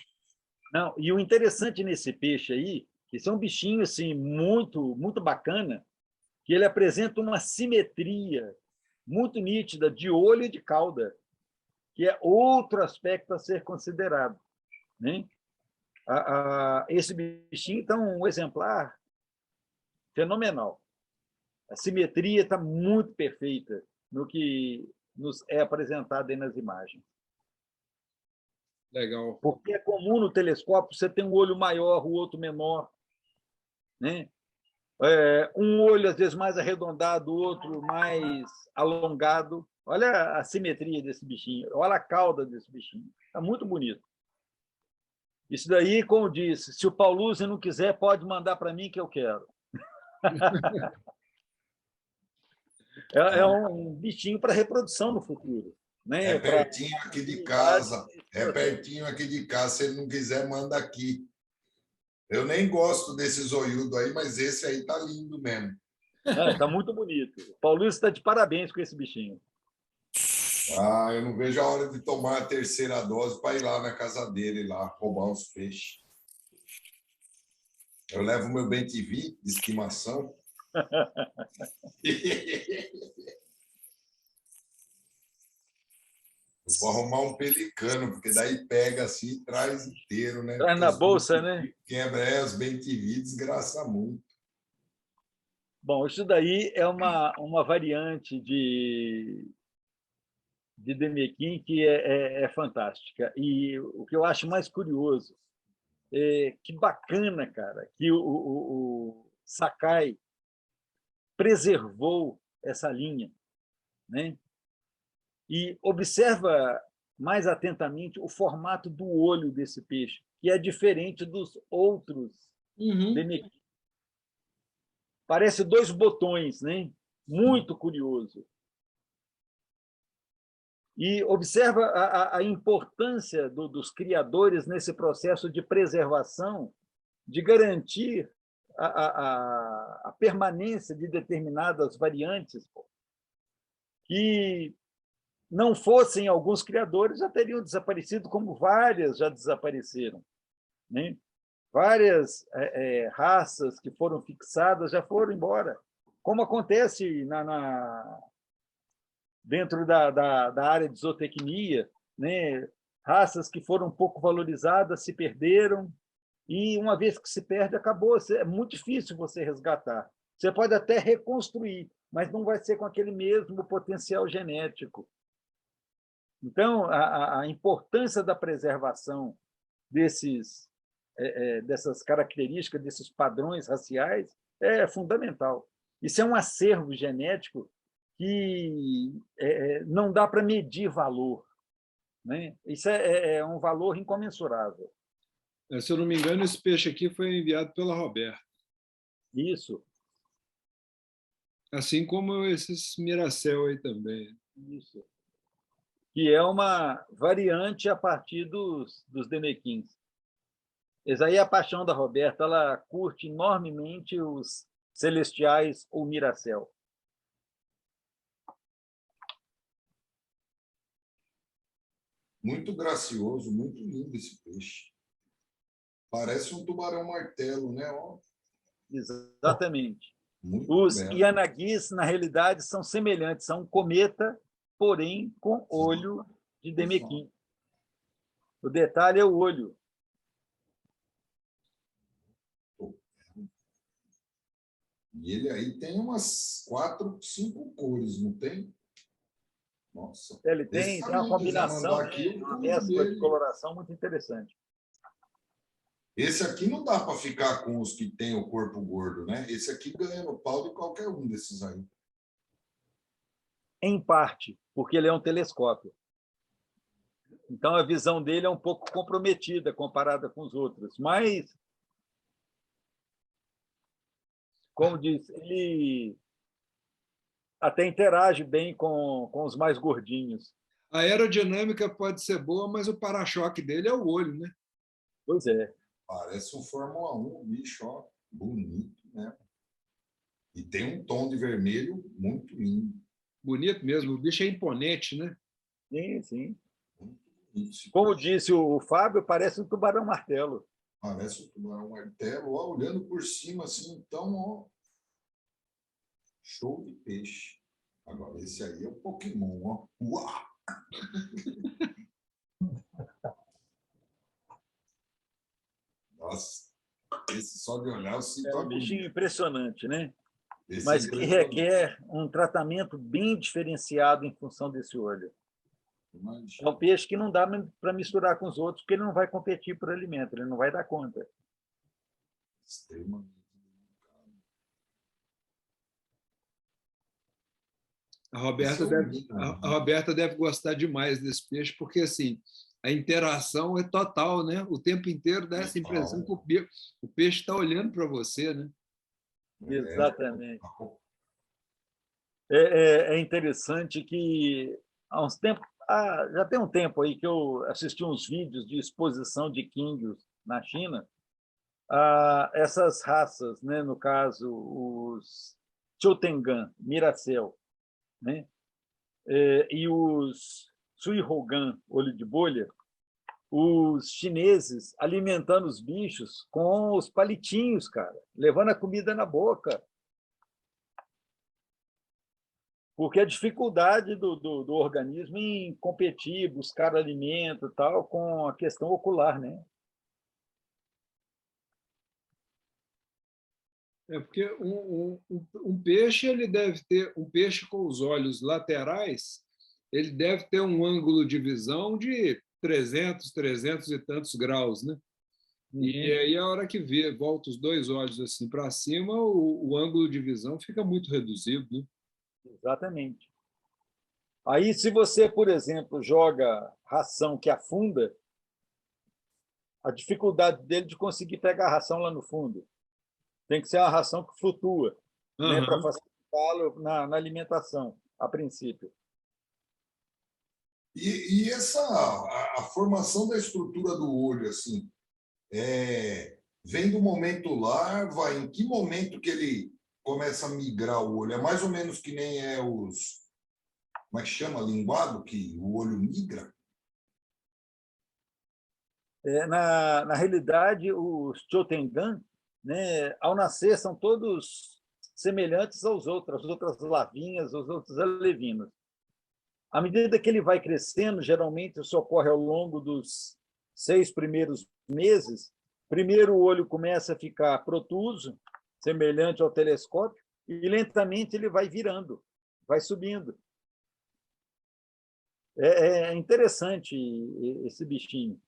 Não, e o interessante nesse peixe aí, que esse é um bichinho assim, muito, muito bacana, que ele apresenta uma simetria muito nítida de olho e de cauda, que é outro aspecto a ser considerado, né? Esse bichinho está um exemplar fenomenal. A simetria está muito perfeita no que nos é apresentado aí nas imagens. Legal. Porque é comum no telescópio você ter um olho maior, o outro menor, né? Um olho às vezes mais arredondado, o outro mais alongado. Olha a simetria desse bichinho, olha a cauda desse bichinho. Está muito bonito. Isso daí, como disse, se o Paulucci não quiser, pode mandar para mim que eu quero. É um bichinho para reprodução no futuro. Né? É pertinho aqui de casa. É pertinho aqui de casa. Se ele não quiser, manda aqui. Eu nem gosto desses zoiudos aí, mas esse aí tá lindo mesmo. Está muito bonito. O Paulucci está de parabéns com esse bichinho. Eu não vejo a hora de tomar a terceira dose para ir lá na casa dele, lá roubar os peixes. Eu levo meu bem-te-vi de estimação. Eu vou arrumar um pelicano, porque daí pega assim e traz inteiro, né? Traz na bolsa, né? Quebra os bem-te-vi, desgraça muito. Bom, isso daí é uma variante de Demequim que é fantástica. E o que eu acho mais curioso que bacana, cara, que o Sakai preservou essa linha, né? E observa mais atentamente o formato do olho desse peixe, que é diferente dos outros Demequim. Parece 2 botões, né? Muito curioso. E observa a importância dos criadores nesse processo de preservação, de garantir a permanência de determinadas variantes, que não fossem alguns criadores, já teriam desaparecido, como várias já desapareceram, né? Várias raças que foram fixadas já foram embora, como acontece dentro da área de zootecnia, né? Raças que foram pouco valorizadas se perderam, e uma vez que se perde, acabou. É muito difícil você resgatar. Você pode até reconstruir, mas não vai ser com aquele mesmo potencial genético. Então, a importância da preservação dessas características, desses padrões raciais, é fundamental. Isso é um acervo genético que não dá para medir valor, né? Isso é um valor incomensurável. Se eu não me engano, esse peixe aqui foi enviado pela Roberta. Isso, Assim como esses miracel aí também. isso. Que é uma variante a partir dos Demequins. Essa aí é a paixão da Roberta, ela curte enormemente os celestiais ou miracel. Muito gracioso, muito lindo esse peixe. Parece um tubarão-martelo, né? Ó, Exatamente. muito Os belo. Yanagis, na realidade, são semelhantes, são um cometa, porém com olho de Demequim. O detalhe é o olho. E ele aí tem umas 4, 5 cores, não tem? Nossa. Ele tem uma combinação, aqui, uma mescla de coloração muito interessante. Esse aqui não dá para ficar com os que tem o corpo gordo, né? Esse aqui ganha no pau de qualquer um desses aí. Em parte, porque ele é um telescópio. Então, a visão dele é um pouco comprometida comparada com os outros. Mas, como diz, ele até interage bem com os mais gordinhos. A aerodinâmica pode ser boa, mas o para-choque dele é o olho, né? Pois é. Parece um Fórmula 1, bicho, ó, bonito, né? E tem um tom de vermelho muito lindo. Bonito mesmo, o bicho é imponente, né? Sim, sim. Muito bonito. Como disse o Fábio, parece um tubarão-martelo. Parece um tubarão-martelo, ó, olhando por cima assim, então, ó, show de peixe. Agora, esse aí é o Pokémon, ó. Uau! Nossa, esse só de olhar eu sinto É um bichinho impressionante, né? esse Mas que impressionante. requer um tratamento bem diferenciado em função desse olho. É um peixe que não dá para misturar com os outros, porque ele não vai competir por alimento, ele não vai dar conta. Extremamente. A Roberta deve gostar demais desse peixe, porque assim, a interação é total, né? O tempo inteiro dá essa impressão que o peixe está olhando para você, né? Exatamente. É interessante que há uns tempos, já tem um tempo aí que eu assisti uns vídeos de exposição de quinguios na China. Essas raças, né? No caso, os Choutengan, Miracel, né? E os Suihogan, olho de bolha, os chineses alimentando os bichos com os palitinhos, cara, levando a comida na boca. Porque a dificuldade do organismo em competir, buscar alimento e tal, com a questão ocular, né? É porque um peixe, ele deve ter, um peixe com os olhos laterais, ele deve ter um ângulo de visão de 300 e tantos graus, né? E aí, a hora que volta os dois olhos assim para cima, o ângulo de visão fica muito reduzido, né? Exatamente. Aí, se você, por exemplo, joga ração que afunda, a dificuldade dele de conseguir pegar a ração lá no fundo tem que ser uma ração que flutua, né, para facilitá-lo na alimentação, a princípio. E a formação da estrutura do olho, assim, vem do momento larva, em que momento que ele começa a migrar o olho? É mais ou menos que nem como é que chama? Linguado, que o olho migra? Na realidade, os Choutengan, né, ao nascer, são todos semelhantes às outras larvinhas, aos outros alevinos. À medida que ele vai crescendo, geralmente isso ocorre ao longo dos 6 primeiros meses, primeiro o olho começa a ficar protuso, semelhante ao telescópio, e lentamente ele vai virando, vai subindo. É interessante esse bichinho.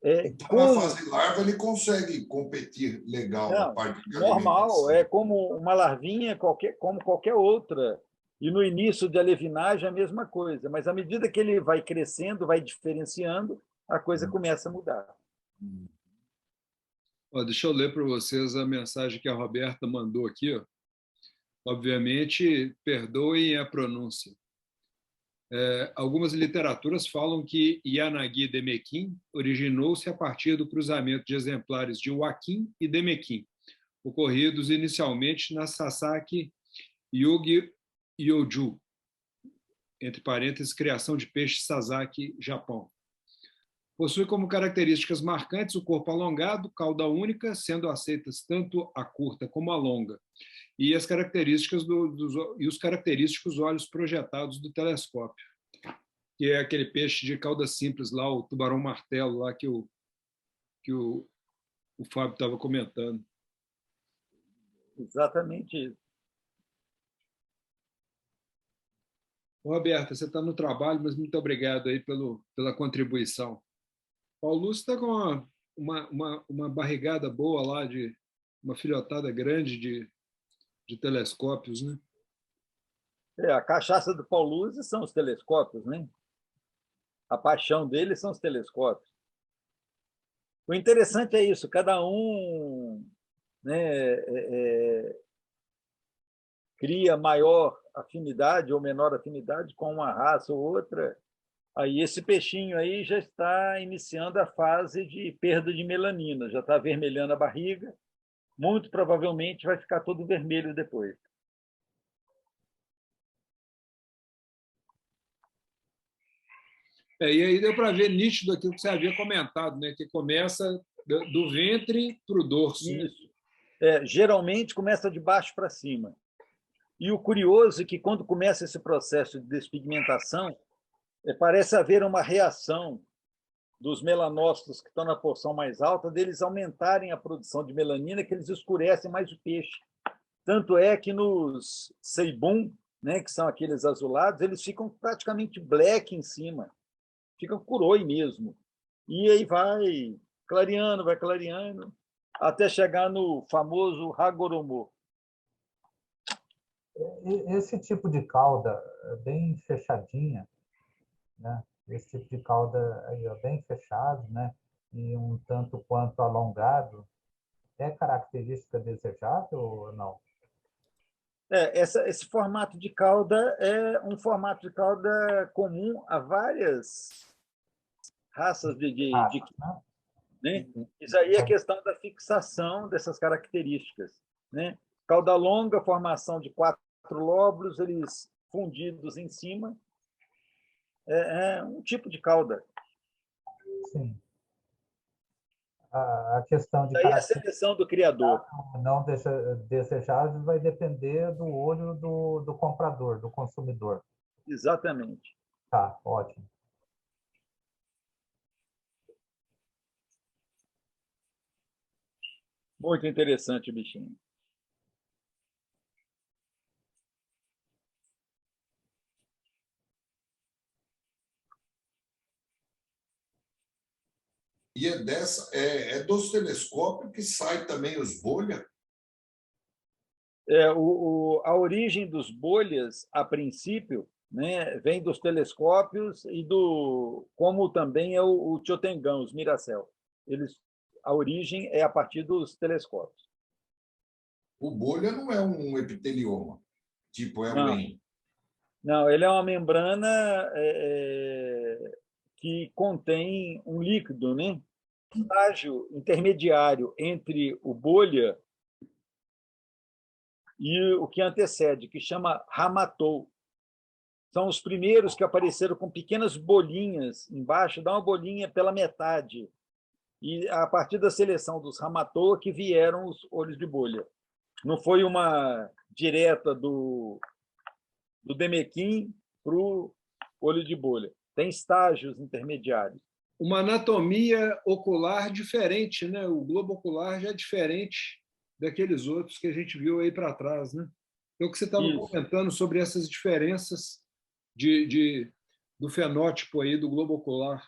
Então, na fase larva, ele consegue competir legal na parte de normal, alimentação. é como uma larvinha, como qualquer outra, E no início de alevinagem, a mesma coisa. Mas, à medida que ele vai crescendo, vai diferenciando, a coisa começa a mudar. Ó, deixa eu ler para vocês a mensagem que a Roberta mandou aqui. Ó. Obviamente, perdoem a pronúncia. Algumas literaturas falam que Yanagi Demekin originou-se a partir do cruzamento de exemplares de Joaquim e Demekin, ocorridos inicialmente na Sasaki Yogi Yoju, entre parênteses, criação de peixe Sasaki, Japão. Possui como características marcantes o corpo alongado, cauda única, sendo aceitas tanto a curta como a longa, e os característicos olhos projetados do telescópio, que é aquele peixe de cauda simples lá, o tubarão-martelo lá que o Fábio estava comentando. Exatamente isso. Roberta, você está no trabalho, mas muito obrigado aí pela contribuição. Paulo Lúcio está com uma barrigada boa lá, uma filhotada grande de telescópios, né? A cachaça do Paulo Lúcio são os telescópios, né? A paixão dele são os telescópios. O interessante é isso, cada um, né, cria maior afinidade ou menor afinidade com uma raça ou outra. Aí esse peixinho aí já está iniciando a fase de perda de melanina, já está avermelhando a barriga, muito provavelmente vai ficar todo vermelho depois. E aí deu para ver nítido aquilo que você havia comentado, né? Que começa do ventre para o dorso. Isso. Geralmente começa de baixo para cima. E o curioso é que, quando começa esse processo de despigmentação, parece haver uma reação dos melanócitos que estão na porção mais alta, deles aumentarem a produção de melanina, que eles escurecem mais o peixe. Tanto é que nos seibum, né, que são aqueles azulados, eles ficam praticamente black em cima, ficam curoi mesmo. E aí vai clareando, até chegar no famoso Hagoromo. Esse tipo de cauda bem fechadinha, né? Esse tipo de cauda aí, ó, bem fechado, né? E um tanto quanto alongado, é característica desejável ou não? Esse formato de cauda é um formato de cauda comum a várias raças de né? Isso aí é a questão da fixação dessas características, né? Cauda longa, formação de 4 lóbulos, eles fundidos em cima. É um tipo de cauda. Sim. A questão de Aí é a seleção do criador. não desejável vai depender do olho do comprador, do consumidor. Exatamente. Tá, ótimo. Muito interessante o bichinho. E é dos telescópios que sai também os bolhas? A origem dos bolhas, a princípio, né, vem dos telescópios e como também é o Chotengan, os Miracel. A origem é a partir dos telescópios. O bolha não é um epitelioma, tipo Não. Não, ele é uma membrana que contém um líquido, né? Estágio intermediário entre o bolha e o que antecede, que chama ramatou. São os primeiros que apareceram com pequenas bolinhas embaixo, dá uma bolinha pela metade. E a partir da seleção dos ramatou que vieram os olhos de bolha. Não foi uma direta do Demekin para o olho de bolha. Tem estágios intermediários. Uma anatomia ocular diferente, né? O globo ocular já é diferente daqueles outros que a gente viu aí para trás, né? É o que você estava comentando sobre essas diferenças do fenótipo aí do globo ocular.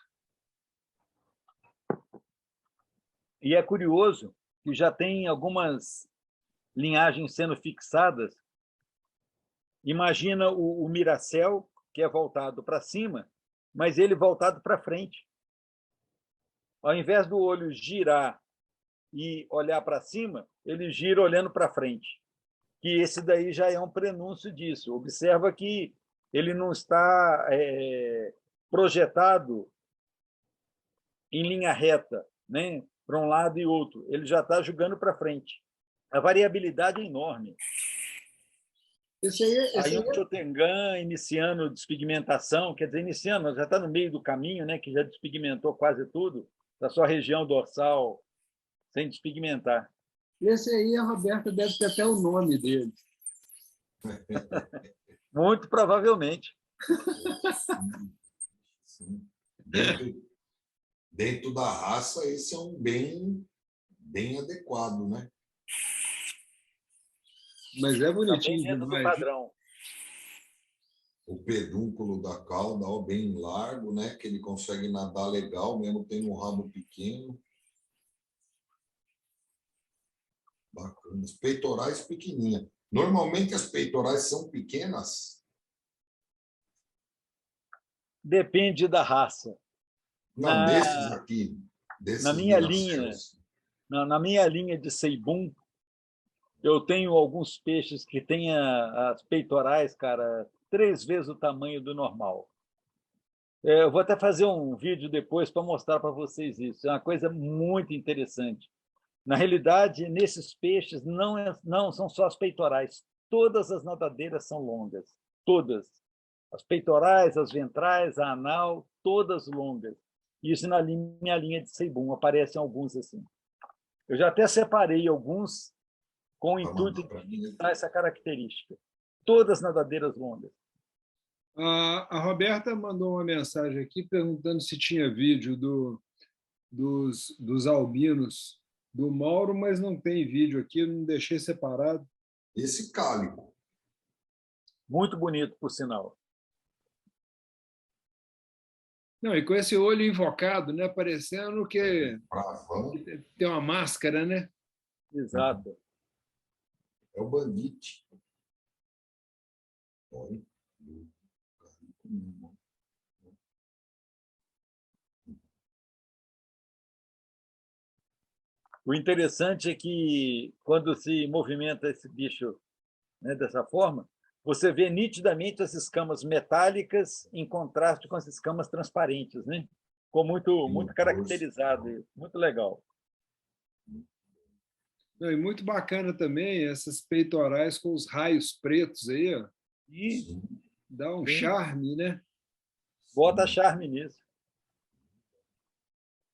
E é curioso que já tem algumas linhagens sendo fixadas Imagina o miracel, que é voltado para cima, mas ele voltado para frente. Ao invés do olho girar e olhar para cima, ele gira olhando para frente. Que esse daí já é um prenúncio disso. Observa que ele não está projetado em linha reta, né, para um lado e outro. Ele já está jogando para frente. A variabilidade é enorme. Aí o Chotengan iniciando despigmentação, quer dizer, iniciando, já está no meio do caminho, né, que já despigmentou quase tudo, da sua região dorsal, sem despigmentar. Esse aí, a Roberta deve ter até o nome dele. Muito provavelmente. Sim. Dentro da raça, esse é um bem adequado, né? Mas é bonitinho dentro do demais. padrão. O pedúnculo da cauda, ó, bem largo, né? Que ele consegue nadar legal, mesmo tendo um rabo pequeno. Bacana. As peitorais pequenininhas. Normalmente as peitorais são pequenas? Depende da raça. Não, desses aqui. Desses na minha Miracels. na minha linha de Seibum, eu tenho alguns peixes que têm as peitorais, cara, 3 vezes o tamanho do normal. Eu vou até fazer um vídeo depois para mostrar para vocês isso. É uma coisa muito interessante. Na realidade, nesses peixes não são só as peitorais. Todas as nadadeiras são longas. Todas. As peitorais, as ventrais, a anal, todas longas. Isso na minha linha de Seibum. Aparecem alguns assim. Eu já até separei alguns com o intuito de dar essa característica. Todas nadadeiras longas. A Roberta mandou uma mensagem aqui perguntando se tinha vídeo dos albinos do Mauro, mas não tem vídeo aqui, eu não deixei separado. Esse cálico. Muito bonito, por sinal. Não, e com esse olho invocado, né, parecendo que Bravão. tem uma máscara, né? Exato. É o bandite. Olha. O interessante é que, quando se movimenta esse bicho, né, dessa forma, você vê nitidamente as escamas metálicas em contraste com as escamas transparentes, né? Ficou muito caracterizado, muito legal. E muito bacana também essas peitorais com os raios pretos aí, ó. E Dá um charme, né? Bota charme nisso.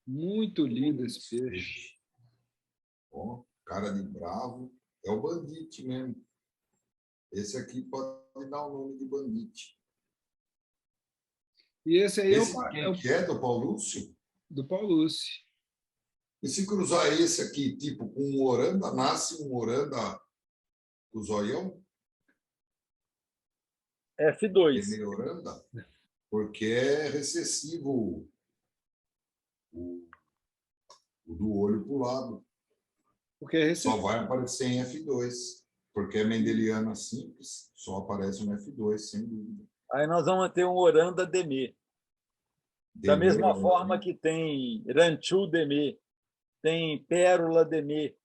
Muito lindo esse peixe. Ó, cara de bravo. É o bandite mesmo. Esse aqui pode dar o nome de bandite. E esse aí esse que é do Paulúcio? Do Paulúcio. E se cruzar esse aqui, tipo, com um oranda, nasce um oranda com zoião? F2. Ele é oranda? Porque é recessivo o do olho para o lado. Porque só vai aparecer em F2, porque é mendeliana simples, só aparece no F2, sem dúvida. Aí nós vamos ter um Oranda Demê. Da mesma forma que tem Ranchu Demê, tem Pérola Demê,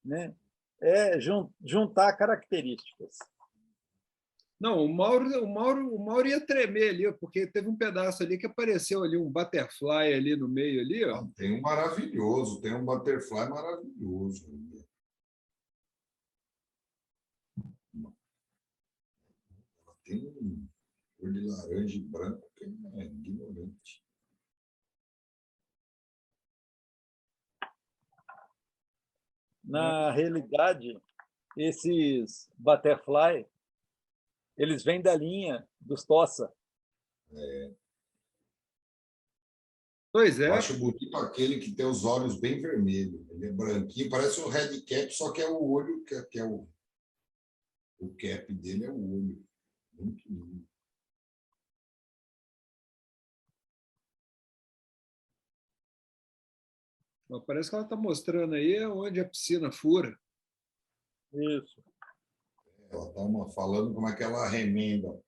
né? É juntar características. Não, o Mauro ia tremer ali, porque teve um pedaço ali que apareceu ali, um butterfly ali no meio ali, ó. Tem um maravilhoso, tem um butterfly maravilhoso. Tem um cor de laranja e branco que é ignorante. Na realidade, esses butterfly, eles vêm da linha dos tossa. Pois é. Eu acho bonito aquele que tem os olhos bem vermelhos. Ele é branquinho, parece um red cap, só que é o olho, que é o cap dele é o olho. Muito lindo. Parece que ela está mostrando aí onde a piscina fura. Isso. Ela está falando como é que ela remenda.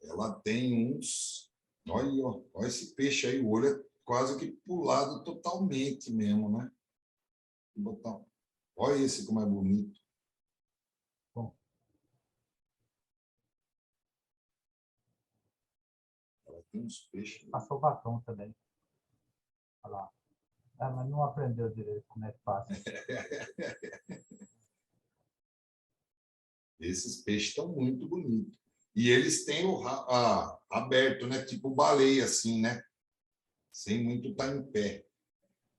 Ela tem uns... Olha, ó, olha esse peixe aí, o olho é quase que pulado totalmente mesmo, né? Vou botar... Olha esse como é bonito. Bom, Ela tem uns peixes. passou batom também. Olha lá. Ah, mas não aprendeu direito como é que passa. Esses peixes estão muito bonitos. E eles têm o aberto, né? Tipo baleia, assim, né? Sem muito estar em pé.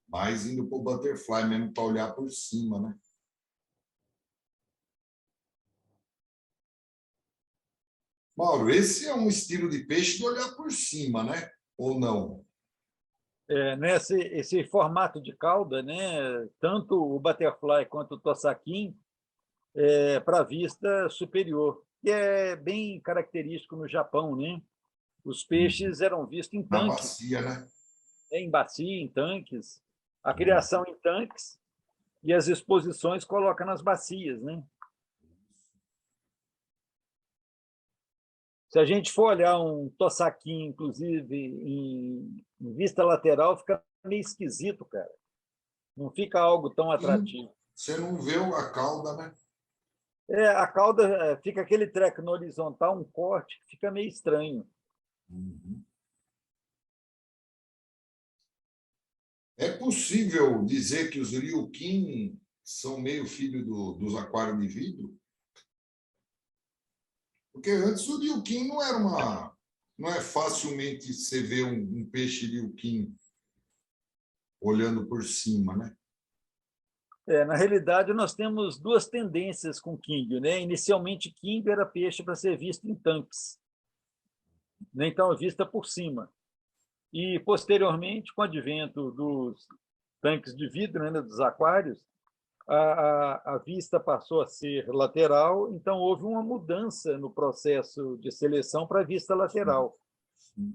Mas indo para o butterfly mesmo, para olhar por cima, né? Mauro, esse é um estilo de peixe de olhar por cima, né? Ou não? Esse formato de cauda, né? Tanto o butterfly quanto o tossaquim, para a vista superior, que é bem característico no Japão, né? Os peixes eram vistos em Na tanques, bacia, né? em bacia, em tanques. A criação em tanques e as exposições coloca nas bacias, né? Se a gente for olhar um tossaquim, inclusive, em vista lateral, fica meio esquisito, cara. Não fica algo tão atrativo. Você não vê a cauda, né? A cauda fica aquele treco no horizontal, um corte, que fica meio estranho. Uhum. É possível dizer que os ryukin são meio filho dos aquários de vidro? Porque antes o ryukin não era uma... Não é facilmente você ver um peixe ryukin olhando por cima, né? Na realidade, nós temos duas tendências com King, né? Inicialmente, King era peixe para ser visto em tanques, né? Então, vista por cima. E, posteriormente, com o advento dos tanques de vidro, né, dos aquários, a vista passou a ser lateral, então houve uma mudança no processo de seleção para a vista lateral.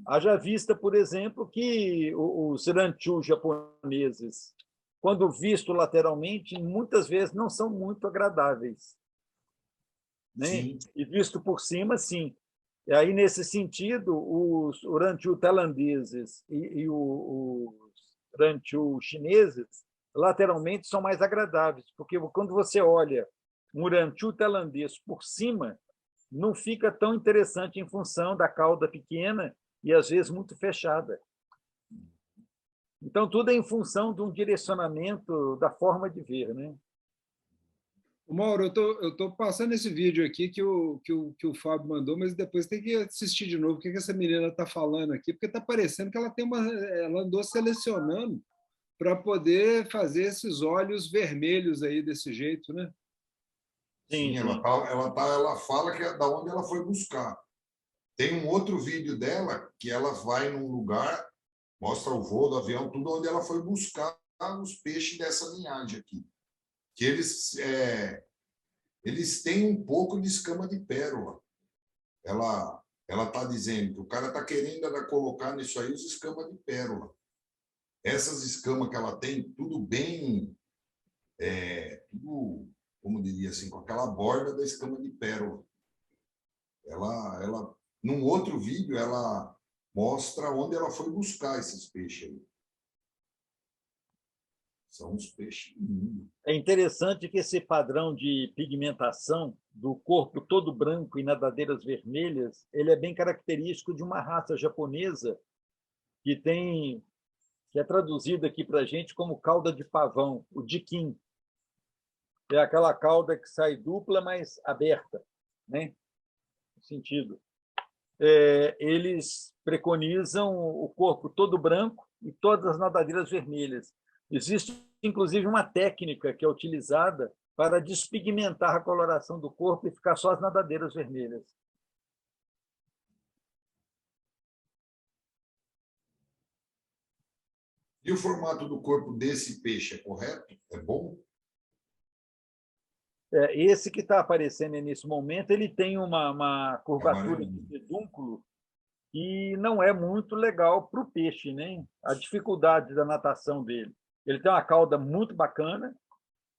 Haja vista, por exemplo, que os ranchu japoneses, quando visto lateralmente, muitas vezes não são muito agradáveis, né? Sim. E visto por cima, sim. E aí, nesse sentido, os ranchu tailandeses e os ranchu chineses, lateralmente, são mais agradáveis, porque quando você olha um ranchu tailandês por cima, não fica tão interessante em função da cauda pequena e, às vezes, muito fechada. Então, tudo é em função de um direcionamento da forma de ver, né? Mauro, eu estou passando esse vídeo aqui que o Fábio mandou, mas depois tem que assistir de novo o que essa menina está falando aqui, porque está parecendo que ela andou selecionando para poder fazer esses olhos vermelhos aí desse jeito, né? Sim, ela fala que é da onde ela foi buscar. Tem um outro vídeo dela que ela vai num lugar, mostra o voo do avião, tudo onde ela foi buscar os peixes dessa linhagem aqui. Que eles têm um pouco de escama de pérola. Ela está dizendo que o cara está querendo colocar nisso aí os escamas de pérola. Essas escamas que ela tem, tudo bem, tudo, como diria assim, com aquela borda da escama de pérola. Num outro vídeo, ela mostra onde ela foi buscar esses peixes aí. São uns peixes lindos. É interessante que esse padrão de pigmentação do corpo todo branco e nadadeiras vermelhas, ele é bem característico de uma raça japonesa que é traduzida aqui para a gente como cauda de pavão, o Jikin. É aquela cauda que sai dupla, mas aberta, né? No sentido. Eles preconizam o corpo todo branco e todas as nadadeiras vermelhas. Existe, inclusive, uma técnica que é utilizada para despigmentar a coloração do corpo e ficar só as nadadeiras vermelhas. E o formato do corpo desse peixe é correto? É bom? Esse que está aparecendo nesse momento, ele tem uma curvatura de pedúnculo e não é muito legal para o peixe, né? A dificuldade da natação dele. Ele tem uma cauda muito bacana,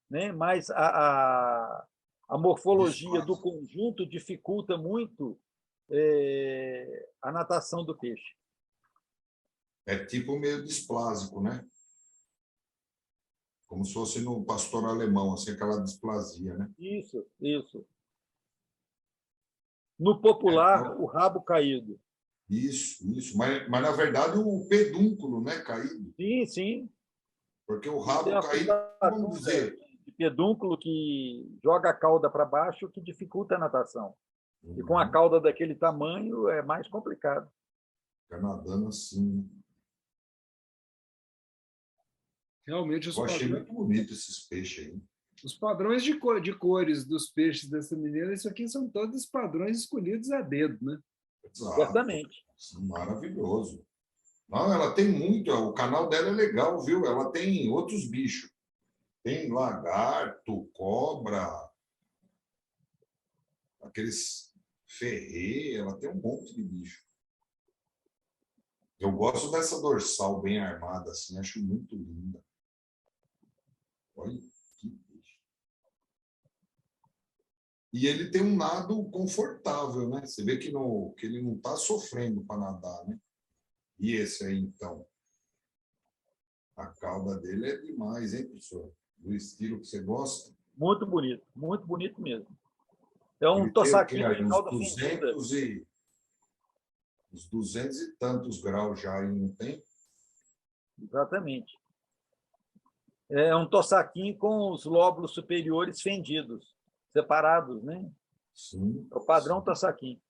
né? Mas a morfologia do conjunto dificulta muito a natação do peixe. É tipo meio displásico, né? Como se fosse no pastor alemão, assim, aquela displasia, né? Isso, isso. No popular, o rabo caído. Isso. Mas na verdade, o pedúnculo, né, caído. Sim, sim. Porque o Tem rabo uma caído, vamos dizer... de pedúnculo que joga a cauda para baixo, que dificulta a natação. E com a cauda daquele tamanho, é mais complicado. Fica nadando assim. Realmente, Eu achei muito bonito esses peixes aí. os padrões de cores dos peixes dessa menina, isso aqui são todos padrões escolhidos a dedo, né? Exato. Certamente. Maravilhoso. Não, ela tem muito, o canal dela é legal, viu? Ela tem outros bichos. Tem lagarto, cobra, aqueles ferrê, ela tem um monte de bicho. Eu gosto dessa dorsal bem armada, assim, acho muito linda. Olha que bicho. E ele tem um nado confortável, né? Você vê que ele não está sofrendo para nadar, né? E esse aí, então? A cauda dele é demais, hein, professor? Do estilo que você gosta. Muito bonito mesmo. É um Ele tem o quê? tossaquinho de Uns cauda fendida. 200 e tantos graus já aí, não tem? Exatamente. É um tossaquinho com os lóbulos superiores fendidos, separados, né? Sim. É o padrão tossaquinho.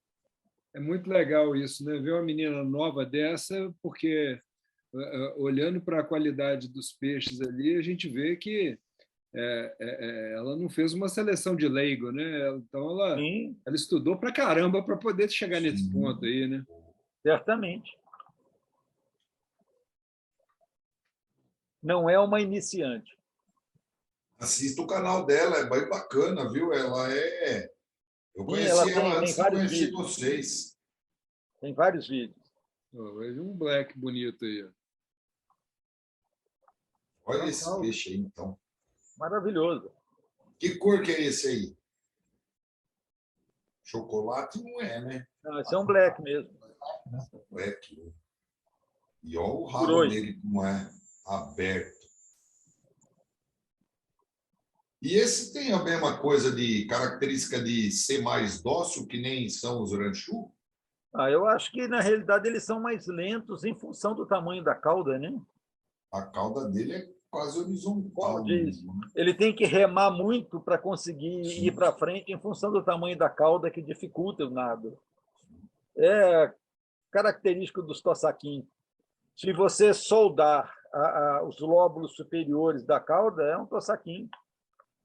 É muito legal isso, né? Ver uma menina nova dessa, porque olhando para a qualidade dos peixes ali, a gente vê que ela não fez uma seleção de leigo, né? Então ela estudou para caramba para poder chegar nesse ponto aí, né? Certamente. Não é uma iniciante. Assista o canal dela, é bem bacana, viu? Ela é... Eu conheci ela ela antes de vários conhecer vídeos. vocês. Tem vários vídeos. Veja um black bonito aí. Olha esse peixe aí, então. Maravilhoso. Que cor que é esse aí? Chocolate não é, né? Não, esse é um black mesmo. Black. E olha o rabo dele como é aberto. E esse tem a mesma coisa de característica de ser mais dócil, que nem são os ranchu? Eu acho que, na realidade, eles são mais lentos em função do tamanho da cauda, né? A cauda dele é quase horizontal. Como diz, ele tem que remar muito para conseguir ir para frente em função do tamanho da cauda, que dificulta o nado. É característico dos tossaquinhos. Se você soldar os lóbulos superiores da cauda, é um tossaquinho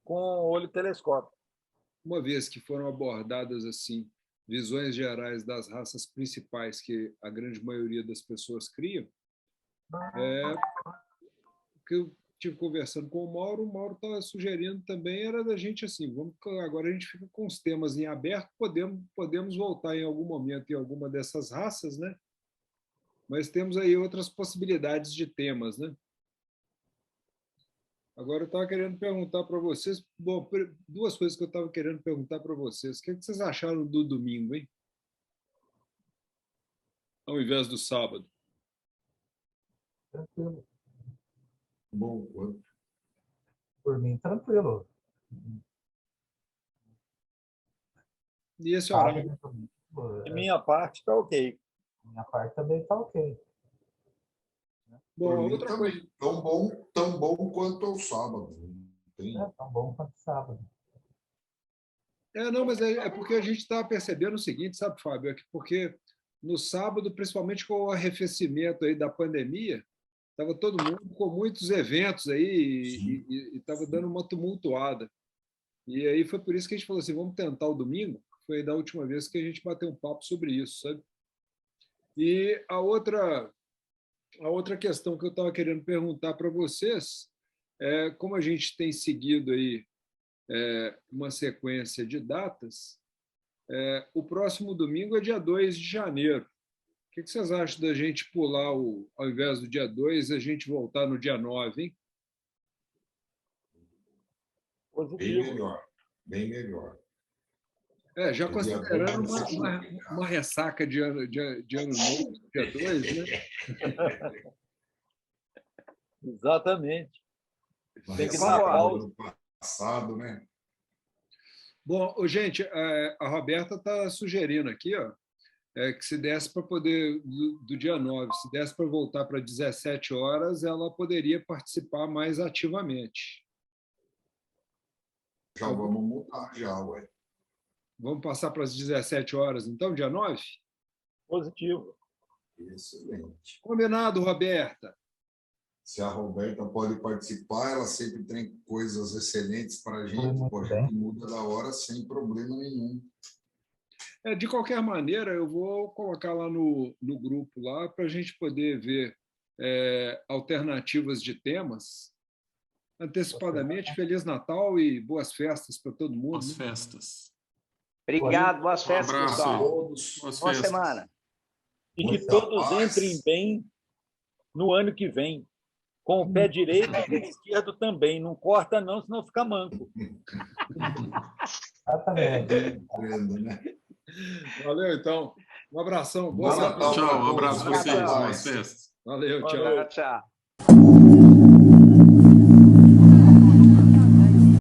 com olho telescópico. Uma vez que foram abordadas assim visões gerais das raças principais que a grande maioria das pessoas criam, o que eu tive conversando com o Mauro estava sugerindo também era da gente assim, agora a gente fica com os temas em aberto, podemos voltar em algum momento em alguma dessas raças, né? Mas temos aí outras possibilidades de temas, né? Agora eu estava querendo perguntar para vocês, bom, duas coisas que eu estava querendo perguntar para vocês. O que vocês acharam do domingo, hein? Ao invés do sábado. Tranquilo. Bom quanto. Por mim, tranquilo. E esse horário? De minha parte, está ok. Minha parte também está ok. Bom, outra coisa. Tão bom quanto o sábado. Tão bom quanto sábado. Não, mas é porque a gente está percebendo o seguinte, sabe, Fábio? Porque no sábado, principalmente com o arrefecimento aí da pandemia, estava todo mundo com muitos eventos aí e estava dando uma tumultuada. E aí foi por isso que a gente falou assim, vamos tentar o domingo. Foi da última vez que a gente bateu um papo sobre isso, sabe? E a outra questão que eu estava querendo perguntar para vocês é como a gente tem seguido aí uma sequência de datas, o próximo domingo é dia 2 de janeiro. O que vocês acham da gente pular, ao invés do dia 2, a gente voltar no dia 9, hein? Bem Positivo. melhor. Bem melhor. Já Dia considerando dois, uma ressaca de ano novo, dia 2, né? Exatamente. Uma Tem que ressaca dar do pausa. ano passado, né? Bom, gente, a Roberta está sugerindo aqui, ó, que se desse para poder, do dia 9, se desse para voltar para 17 horas, ela poderia participar mais ativamente. Já vamos mudar já, ué. Vamos passar para as 17 horas, então, dia 9? Positivo. Excelente. Combinado, Roberta. Se a Roberta pode participar, ela sempre tem coisas excelentes para a gente. Muito Pô, a bem. gente muda da hora sem problema nenhum. De qualquer maneira, eu vou colocar lá no grupo lá para a gente poder ver alternativas de temas. Antecipadamente, Feliz Natal e boas festas para todo mundo. Boas né? festas. Obrigado, boas festas, abraço pessoal. Todos. Boas Boa festas. semana. E que Muita todos paz. entrem bem no ano que vem. Com o pé direito e com o esquerdo também. Não corta, não, senão fica manco. Exatamente. Grande, né? Valeu, então. Um abração. Bom Boa Natal. semana. Tchau, um abraço para Muita vocês. paz. Boas festas. Valeu, Boa tchau. noite. Tchau, tchau.